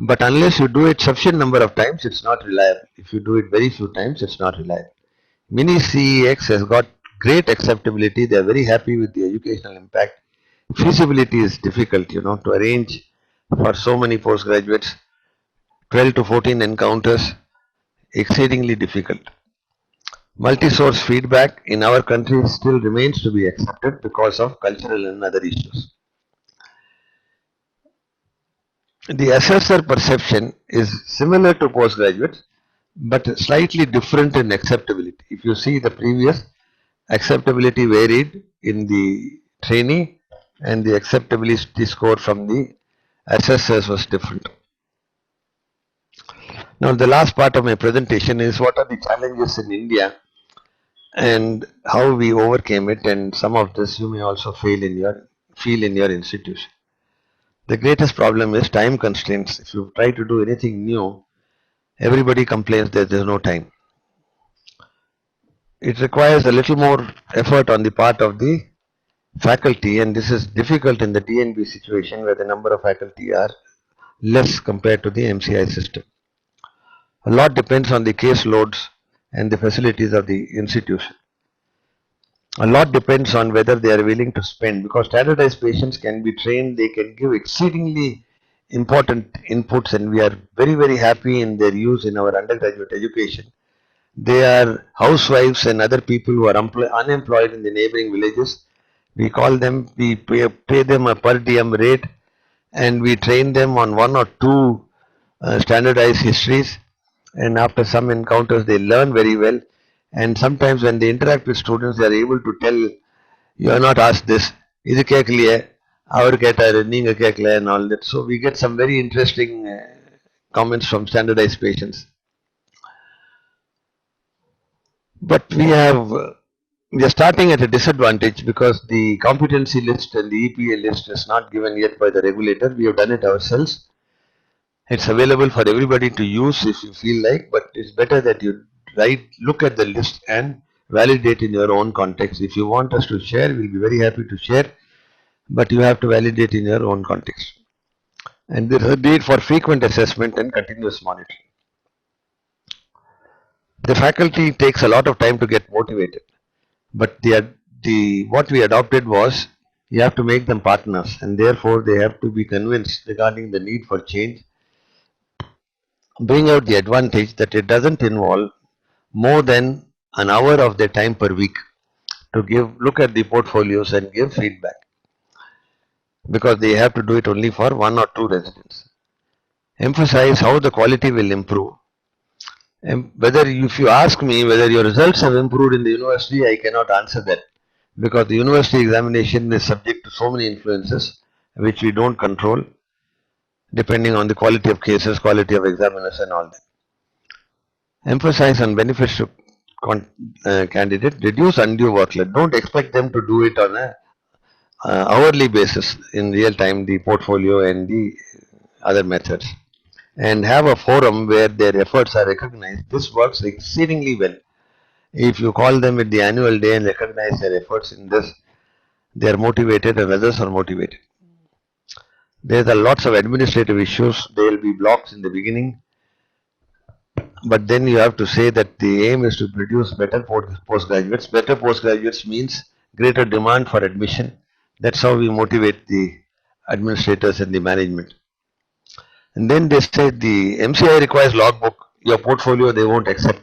but unless you do it sufficient number of times, it's not reliable. If you do it very few times, it's not reliable. Mini CEX has got great acceptability, they are very happy with the educational impact. Feasibility is difficult, to arrange for so many postgraduates, 12 to 14 encounters, exceedingly difficult. Multi-source feedback in our country still remains to be accepted because of cultural and other issues. The assessor perception is similar to postgraduates, but slightly different in acceptability. If you see the previous, acceptability varied in the trainee and the acceptability score from the assessors was different. Now the last part of my presentation is what are the challenges in India and how we overcame it, and some of this you may also feel in your institution. The greatest problem is time constraints. If you try to do anything new, everybody complains that there's no time. It requires a little more effort on the part of the faculty, and this is difficult in the TNB situation where the number of faculty are less compared to the MCI system. A lot depends on the case loads and the facilities of the institution. A lot depends on whether they are willing to spend, because standardized patients can be trained, they can give exceedingly important inputs, and we are very, very happy in their use in our undergraduate education. They are housewives and other people who are unemployed in the neighboring villages. We call them, we pay them a per diem rate, and we train them on 1 or 2 standardized histories, and after some encounters they learn very well, and sometimes when they interact with students they are able to tell, you are not asked this, idu kekliye, avaru kettaru neenga kekkala, and all that. So we get some very interesting comments from standardized patients. But we are starting at a disadvantage because the competency list and the EPA list is not given yet by the regulator. We have done it ourselves. It's available for everybody to use if you feel like, but it's better that you look at the list and validate in your own context. If you want us to share, we'll be very happy to share, but you have to validate in your own context. And there is a need for frequent assessment and continuous monitoring. The faculty takes a lot of time to get motivated, but what we adopted was you have to make them partners, and therefore they have to be convinced regarding the need for change. Bring out the advantage that it doesn't involve more than an hour of their time per week to look at the portfolios and give feedback, because they have to do it only for 1 or 2 residents. Emphasize how the quality will improve. And if you ask me whether your results have improved in the university, I cannot answer that, because the university examination is subject to so many influences which we don't control, depending on the quality of cases, quality of examiners, and all that. Emphasize on benefits to candidate, reduce undue workload. Don't expect them to do it on a hourly basis in real time, the portfolio and the other methods, and have a forum where their efforts are recognized. This works exceedingly well. If you call them at the annual day and recognize their efforts in this, they are motivated and others are motivated. There are lots of administrative issues. There will be blocks in the beginning, but then you have to say that the aim is to produce better postgraduates. Better postgraduates means greater demand for admission. That's how we motivate the administrators and the management. And then they say the MCI requires logbook. Your portfolio they won't accept.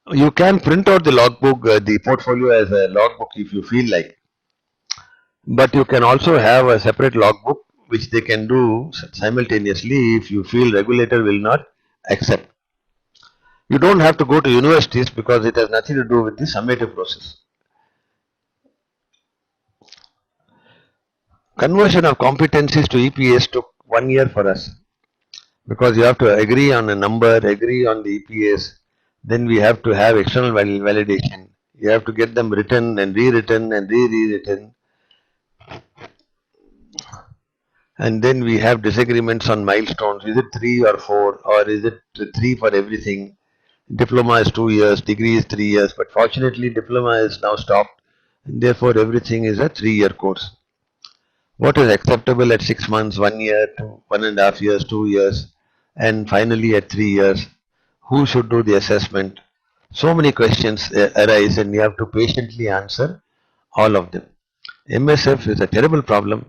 You can print out the logbook, the portfolio as a logbook if you feel like, but you can also have a separate logbook which they can do simultaneously if you feel regulator will not accept. You don't have to go to universities because it has nothing to do with the summative process. Conversion of competencies to EPS took 1 year for us because you have to agree on a number, agree on the EPS, then we have to have external validation. You have to get them written and rewritten and rewritten, and then we have disagreements on milestones. Is it 3 or 4, or is it 3 for everything? Diploma is 2 years, degree is 3 years, but fortunately diploma is now stopped, and therefore everything is a 3 year course. What is acceptable at 6 months, 1 year, 1.5 years, 2 years, and finally at 3 years? Who should do the assessment? So many questions arise, and you have to patiently answer all of them. MSF is a terrible problem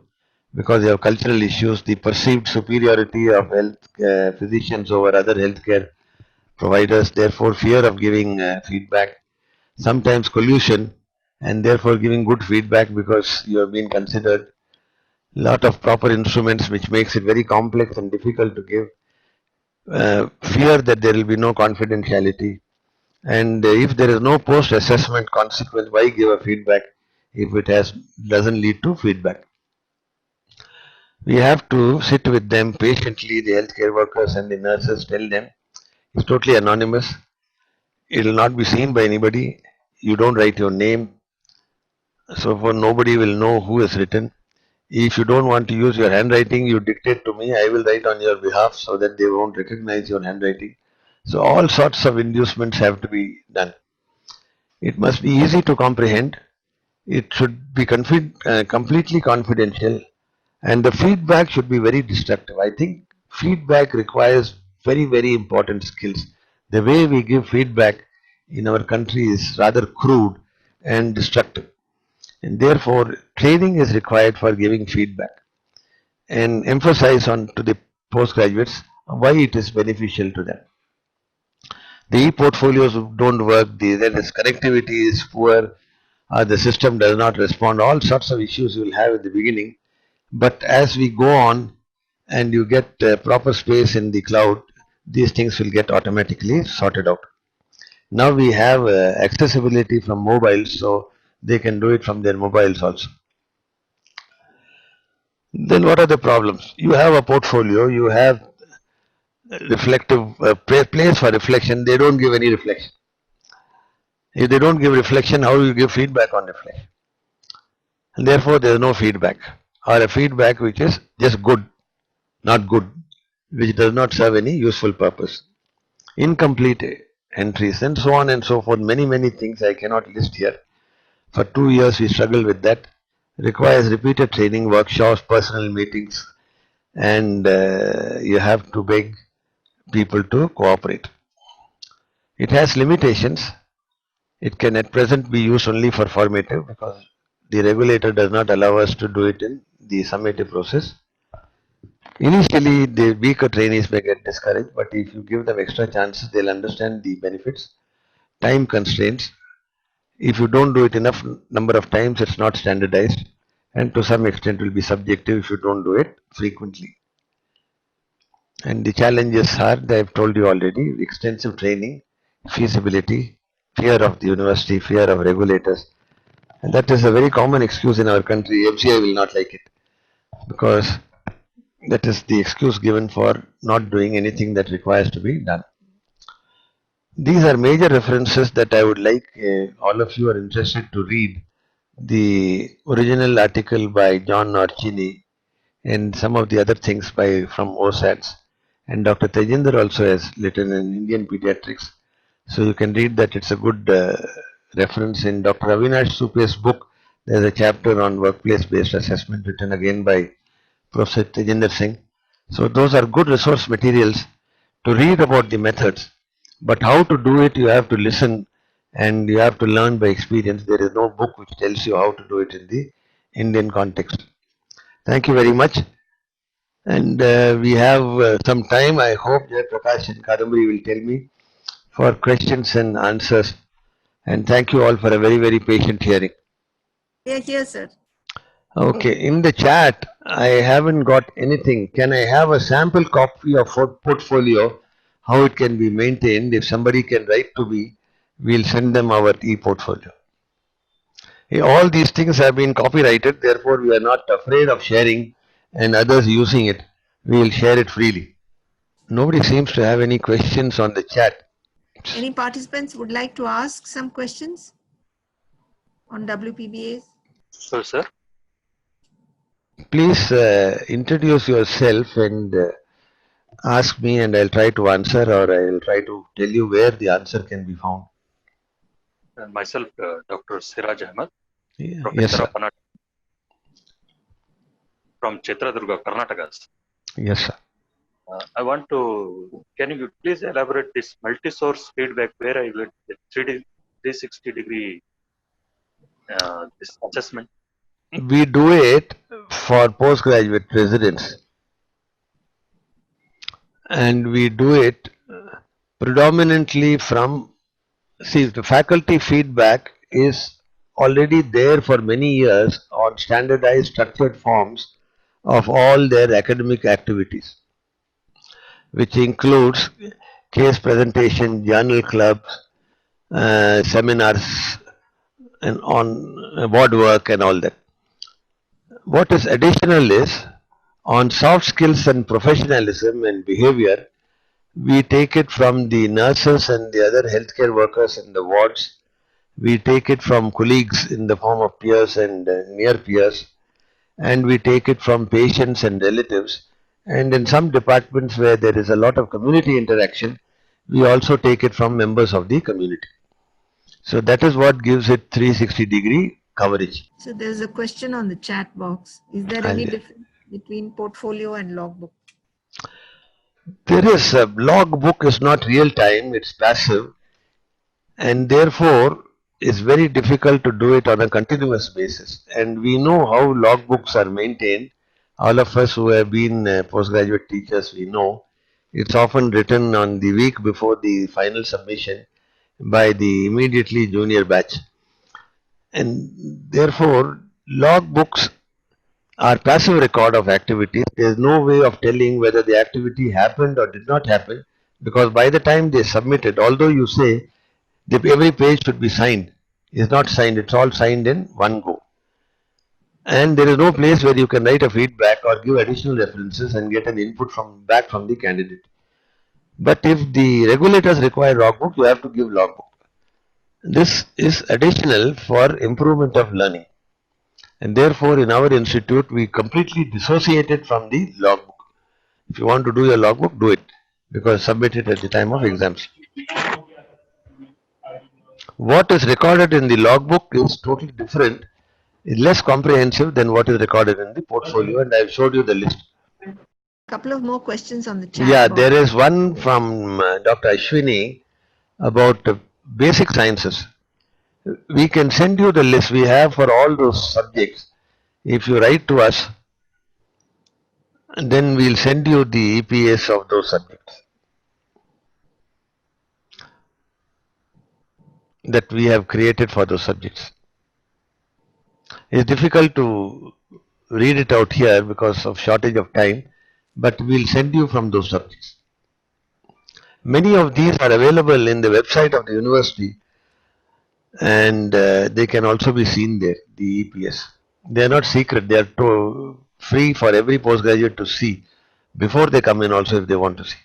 because you have cultural issues, the perceived superiority of health physicians over other healthcare providers, therefore fear of giving feedback, sometimes collusion, and therefore giving good feedback because you have been considered, lot of proper instruments which makes it very complex and difficult to give, fear that there will be no confidentiality, and if there is no post assessment consequence, why give a feedback if it has doesn't lead to feedback? We have to sit with them patiently, the healthcare workers and the nurses, tell them it's totally anonymous, it will not be seen by anybody, you don't write your name, so for nobody will know who has written. If you don't want to use your handwriting, you dictate to me, I will write on your behalf so that they won't recognize your handwriting. So all sorts of inducements have to be done. It must be easy to comprehend. It should be completely confidential, and the feedback should be very destructive. I think feedback requires very, very important skills. The way we give feedback in our country is rather crude and destructive, and therefore training is required for giving feedback, and emphasize on to the postgraduates why it is beneficial to them. The e-portfolios don't work, there is connectivity is poor, the system does not respond, all sorts of issues you will have in the beginning. But as we go on and you get proper space in the cloud, these things will get automatically sorted out. Now we have accessibility from mobiles, so they can do it from their mobiles also. Then what are the problems? You have a portfolio, you have reflective place for reflection, they don't give any reflection. If they don't give reflection, how do you give feedback on reflection? And therefore there is no feedback, or a feedback which is just good, not good, which does not serve any useful purpose. Incomplete entries and so on and so forth, many, many things I cannot list here. For 2 years we struggle with that. Requires repeated training, workshops, personal meetings, and you have to beg people to cooperate. It has limitations. It can at present be used only for formative because the regulator does not allow us to do it in the summative process. Initially, the weaker trainees may get discouraged, but if you give them extra chances, they'll understand the benefits. Time constraints. If you don't do it enough number of times, it's not standardized, and to some extent will be subjective if you don't do it frequently. And the challenges are, I've told you already, extensive training, feasibility, fear of the university, fear of regulators. And that is a very common excuse in our country. FCI will not like it because that is the excuse given for not doing anything that requires to be done. These are major references that I would like all of you are interested to read. The original article by John Orchini and some of the other things by from OSATs, and Dr. Tejinder also has written in Indian Pediatrics. So you can read that, it's a good reference. In Dr. Avinash Supe's book, there's a chapter on workplace-based assessment written again by Professor Tejinder Singh. So those are good resource materials to read about the methods. But how to do it, you have to listen and you have to learn by experience. There is no book which tells you how to do it in the Indian context. Thank you very much. And we have some time. I hope Jay Prakash and Kadambari will tell me for questions and answers. And thank you all for a very, very patient hearing. We are here, sir. Okay, in the chat, I haven't got anything. Can I have a sample copy of portfolio, how it can be maintained? If somebody can write to me, we'll send them our e-portfolio. All these things have been copyrighted, therefore we are not afraid of sharing and others using it. We will share it freely. Nobody seems to have any questions on the chat. Any participants would like to ask some questions on WPBAs? Sir. Please introduce yourself and ask me, and I'll try to answer, or I'll try to tell you where the answer can be found. Myself, Dr. Siraj Ahmed, Yes, Professor sir. of Anatomy from Chitradurga, Karnataka. Yes, sir. I want to, can you please elaborate this multi-source feedback where I get the 360-degree this assessment? We do it for postgraduate residents, and we do it predominantly from, see, the faculty feedback is already there for many years on standardized structured forms of all their academic activities, which includes case presentation, journal clubs, seminars, and on board work and all that. What is additional is on soft skills and professionalism and behavior, we take it from the nurses and the other healthcare workers in the wards. We take it from colleagues in the form of peers and near peers, and we take it from patients and relatives. And in some departments where there is a lot of community interaction, we also take it from members of the community. So that is what gives it 360-degree coverage. So there's a question on the chat box. Is there any difference between portfolio and logbook? There is a logbook is not real time, it's passive, and therefore it's very difficult to do it on a continuous basis. And we know how logbooks are maintained. All of us who have been postgraduate teachers, we know it's often written on the week before the final submission by the immediately junior batch. And therefore, logbooks are passive record of activities. There is no way of telling whether the activity happened or did not happen, because by the time they submit it, although you say every page should be signed, it's not signed, it's all signed in one go. And there is no place where you can write a feedback or give additional references and get an input back from the candidate. But if the regulators require logbook, you have to give logbook. This is additional for improvement of learning. And therefore, in our institute, we completely dissociate it from the logbook. If you want to do your logbook, do it, because submit it at the time of exams. What is recorded in the logbook is totally different, is less comprehensive than what is recorded in the portfolio, and I have showed you the list. Couple of more questions on the chat Yeah, box. there is one from Dr. Ashwini about basic sciences. We can send you the list we have for all those subjects. If you write to us, then we'll send you the EPS of those subjects that we have created for those subjects. It's difficult to read it out here because of shortage of time, but we'll send you from those subjects. Many of these are available in the website of the university, and they can also be seen there, the EPS. They are not secret, they are free for every postgraduate to see before they come in also if they want to see.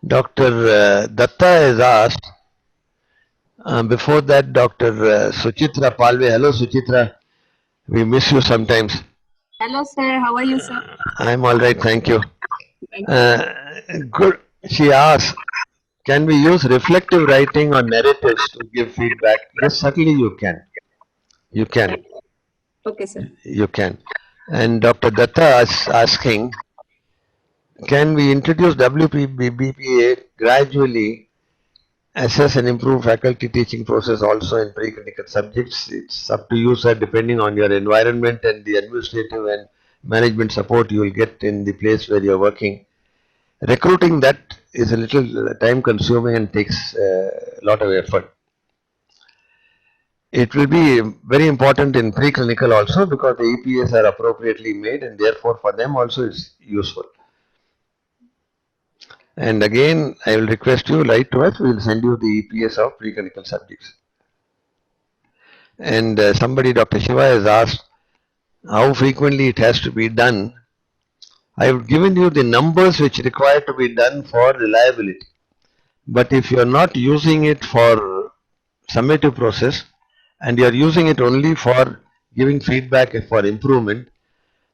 Dr. Datta has asked, before that Dr. Suchitra Palve. Hello Suchitra, we miss you sometimes. Hello, sir. How are you, sir? I'm all right, thank you. Thank you. Good. She asked, can we use reflective writing or narratives to give feedback? Yes, certainly you can. You can. Okay, sir. You can. And Dr. Datta is asking, can we introduce WPBPA gradually, assess and improve faculty teaching process also in pre-clinical subjects? It's up to you, sir, depending on your environment and the administrative and management support you will get in the place where you're working. Recruiting that is a little time consuming and takes a lot of effort. It will be very important in preclinical also because the EPS are appropriately made and therefore for them also is useful. And again, I will request you write to us, we will send you the EPS of preclinical subjects. And somebody, Dr. Shiva, has asked how frequently it has to be done. I have given you the numbers which require to be done for reliability. But if you are not using it for summative process and you are using it only for giving feedback for improvement,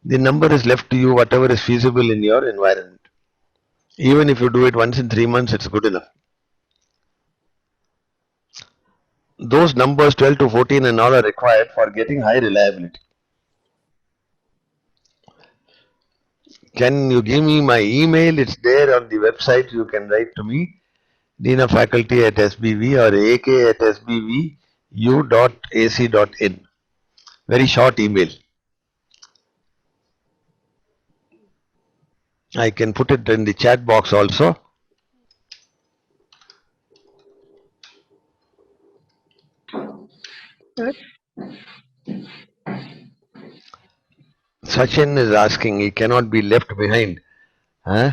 the number is left to you whatever is feasible in your environment. Even if you do it once in 3 months, it's good enough. Those numbers 12 to 14 and all are required for getting high reliability. Can you give me my email? It's there on the website. You can write to me, Dean of Faculty at SBV or ak@sbvu.ac.in. Very short email. I can put it in the chat box also. Sir? Sachin is asking, he cannot be left behind. Huh?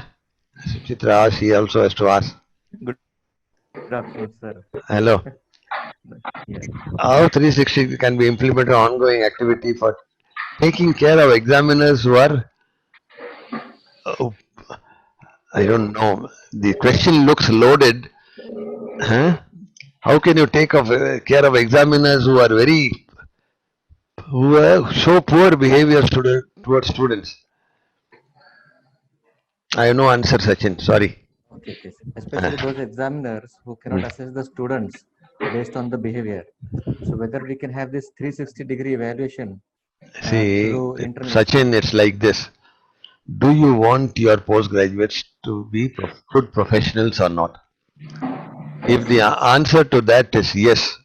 Suchitra asks, he also has to ask. Good afternoon, sir. Hello. Yeah. How 360 can be implemented ongoing activity for taking care of examiners who are, I don't know, the question looks loaded. Huh? How can you take care of examiners who are show poor behavior towards students? I have no answer, Sachin. Sorry. Okay, sir. Especially those examiners who cannot assess the students based on the behavior. So whether we can have this 360-degree evaluation See, through internet. Sachin, it's like this. Do you want your postgraduates to be good professionals or not? If the answer to that is yes,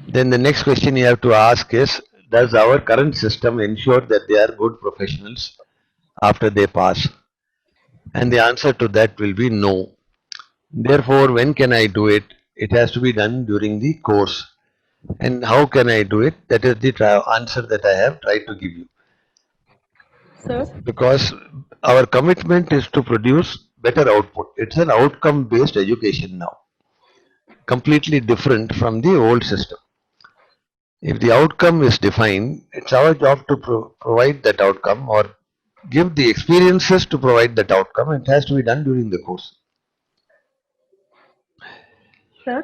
then the next question you have to ask is, does our current system ensure that they are good professionals after they pass? And the answer to that will be no. Therefore, when can I do it? It has to be done during the course. And how can I do it? That is the answer that I have tried to give you. Sir? Because our commitment is to produce better output. It's an outcome-based education now. Completely different from the old system. If the outcome is defined, it's our job to provide that outcome or give the experiences to provide that outcome. It has to be done during the course. Sir?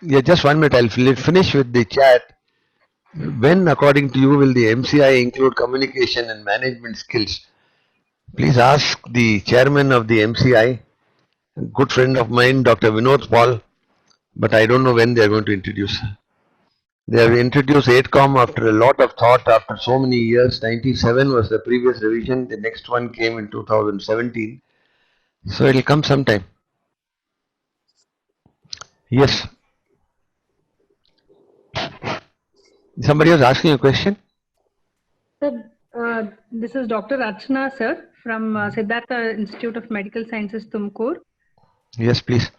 Yeah, just 1 minute. I'll finish with the chat. When, according to you, will the MCI include communication and management skills? Please ask the chairman of the MCI, a good friend of mine, Dr. Vinod Paul, but I don't know when they are going to introduce. They have introduced 8Com after a lot of thought, after so many years. 97 was the previous revision. The next one came in 2017. So it will come sometime. Yes. Somebody was asking a question? Sir, this is Dr. Archana, sir, from Siddhartha Institute of Medical Sciences, Tumkur. Yes, please.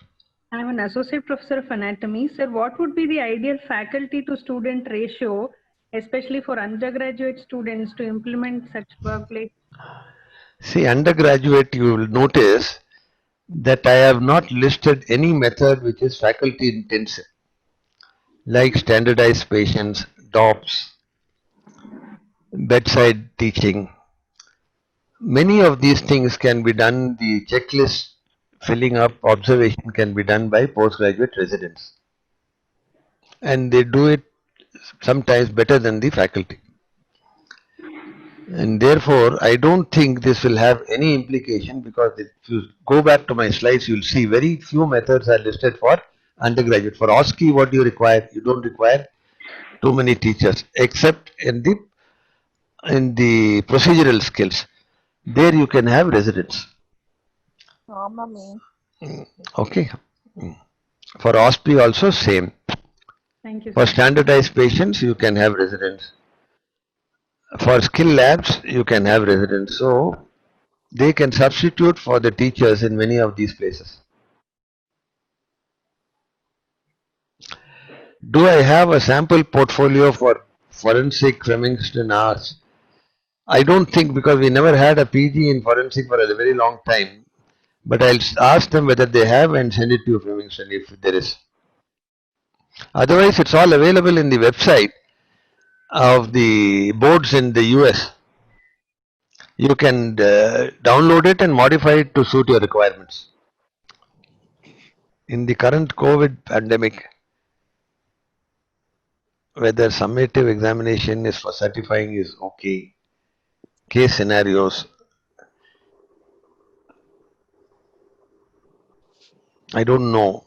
I am an associate professor of anatomy. Sir, what would be the ideal faculty to student ratio, especially for undergraduate students to implement such workplace? See, undergraduate, you will notice that I have not listed any method which is faculty intensive, like standardized patients, DOPS, bedside teaching. Many of these things can be done, the checklist filling up, observation can be done by postgraduate residents. And they do it sometimes better than the faculty. And therefore, I don't think this will have any implication because if you go back to my slides, you'll see very few methods are listed for undergraduate. For OSCE, what do you require? You don't require too many teachers, except in the procedural skills. There you can have residents. Okay. For OSPE also same. Thank you, For sir. standardized patients, you can have residents. For skill labs, you can have residents. So they can substitute for the teachers in many of these places. Do I have a sample portfolio for forensic Remington hours? I don't think, because we never had a PG in forensic for a very long time. But I'll ask them whether they have and send it to you, Remington, if there is. Otherwise, it's all available in the website of the boards in the US. You can download it and modify it to suit your requirements. In the current COVID pandemic, whether summative examination is for certifying is okay. Case scenarios, I don't know.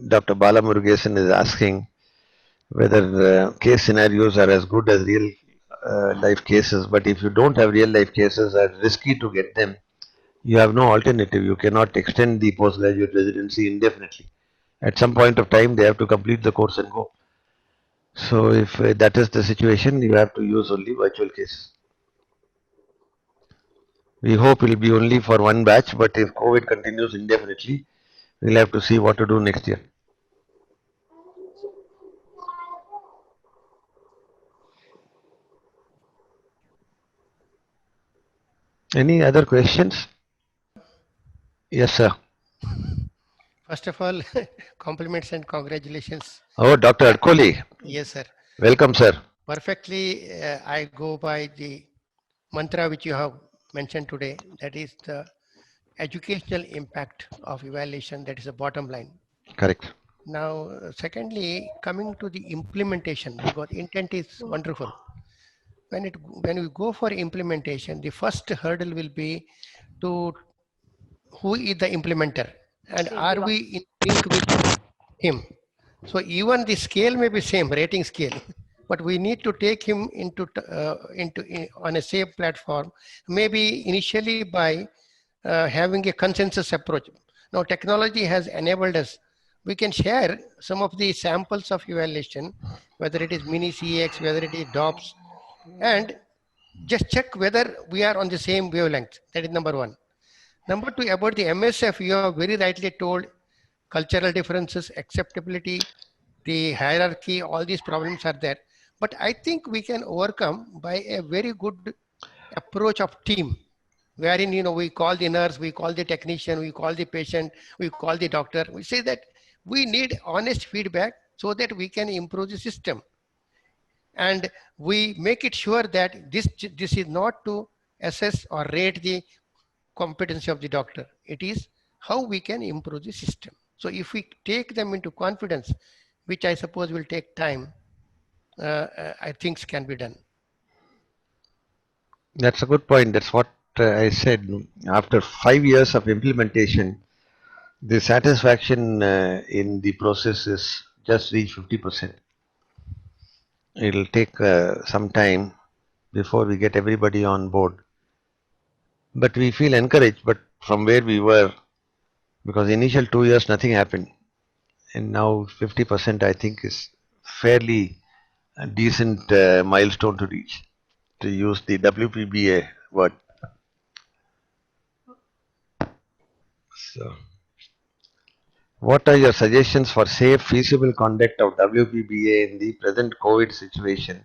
Dr. Bala Murugesan is asking whether case scenarios are as good as real life cases, but if you don't have real life cases, it's risky to get them. You have no alternative. You cannot extend the postgraduate residency indefinitely. At some point of time, they have to complete the course and go. So if that is the situation, you have to use only virtual cases. We hope it will be only for one batch, but if COVID continues indefinitely, we'll have to see what to do next year. Any other questions? Yes, sir. First of all, compliments and congratulations. Oh, Dr. Adkoli. Yes, sir. Welcome, sir. Perfectly, I go by the mantra which you have mentioned today. That is the educational impact of evaluation. That is the bottom line. Correct. Now, secondly, coming to the implementation, because intent is wonderful. When we go for implementation, the first hurdle will be to who is the implementer, and are we in sync with him? So even the scale may be same, rating scale, but we need to take him into on a safe platform, maybe initially by having a consensus approach. Now technology has enabled us. We can share some of the samples of evaluation, whether it is mini CX, whether it is DOPS, and just check whether we are on the same wavelength. That is number one. Number two, about the MSF, you have very rightly told cultural differences, acceptability, the hierarchy, all these problems are there. But I think we can overcome by a very good approach of team, wherein, we call the nurse, we call the technician, we call the patient, we call the doctor. We say that we need honest feedback so that we can improve the system. And we make it sure that this is not to assess or rate the competency of the doctor. It is how we can improve the system. So if we take them into confidence, which I suppose will take time, I think can be done. That's a good point. That's what I said. After 5 years of implementation, the satisfaction in the process is just reached 50%. It'll take some time before we get everybody on board. But we feel encouraged, but from where we were, because initial 2 years nothing happened. And now 50% I think is fairly a decent milestone to reach, to use the WPBA word. So, what are your suggestions for safe, feasible conduct of WPBA in the present COVID situation?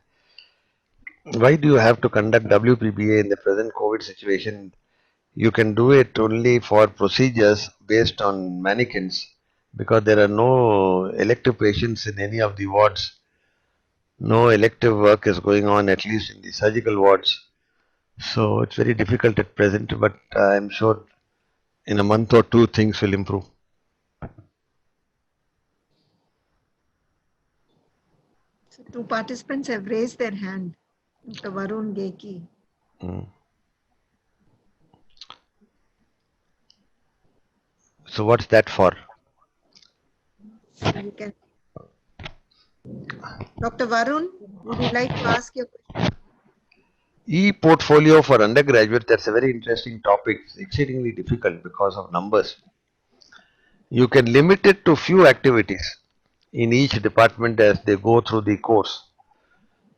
Why do you have to conduct WPBA in the present COVID situation? You can do it only for procedures based on mannequins, because there are no elective patients in any of the wards. No elective work is going on, at least in the surgical wards. So it's very difficult at present, but I'm sure in a month or two things will improve. So 2 participants have raised their hand. Dr. Varun Geki. So what's that for? You can. Dr. Varun, would you like to ask your question? E-portfolio for undergraduate, that's a very interesting topic. It's exceedingly difficult because of numbers. You can limit it to few activities in each department as they go through the course,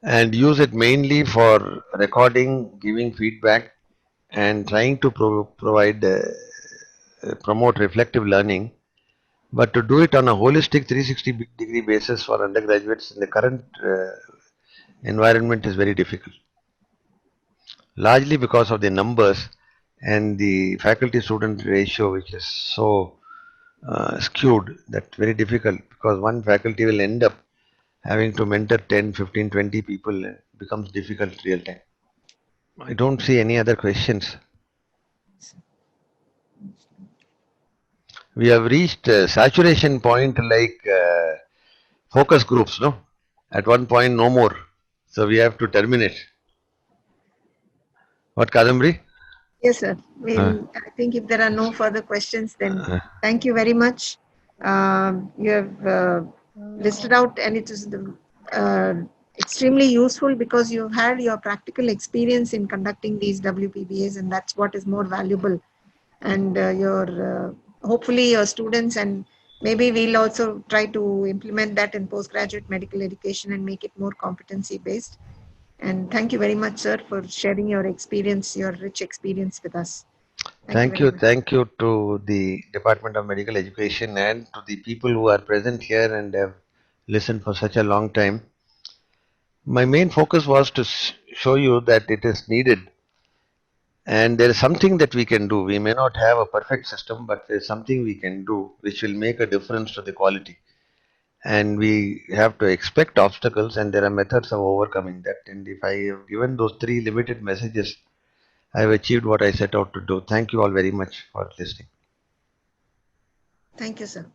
and use it mainly for recording, giving feedback, and trying to promote reflective learning. But to do it on a holistic 360-degree basis for undergraduates in the current environment is very difficult, largely because of the numbers and the faculty-student ratio, which is so skewed that very difficult, because one faculty will end up having to mentor 10, 15, 20 people. It becomes difficult real time. I don't see any other questions. We have reached saturation point like focus groups, no? At one point, no more. So we have to terminate. What, Kadambari? Yes, sir. I think if there are no further questions, then thank you very much. You have listed out, and it is extremely useful because you've had your practical experience in conducting these WPBAs, and that's what is more valuable. And hopefully your students, and maybe we'll also try to implement that in postgraduate medical education and make it more competency based. And thank you very much, sir, for sharing your experience, your rich experience with us. Thank very you. much. Thank you to the Department of Medical Education and to the people who are present here and have listened for such a long time. My main focus was to show you that it is needed, and there is something that we can do. We may not have a perfect system, but there is something we can do which will make a difference to the quality. And we have to expect obstacles, and there are methods of overcoming that. And if I have given those 3 limited messages, I have achieved what I set out to do. Thank you all very much for listening. Thank you, sir.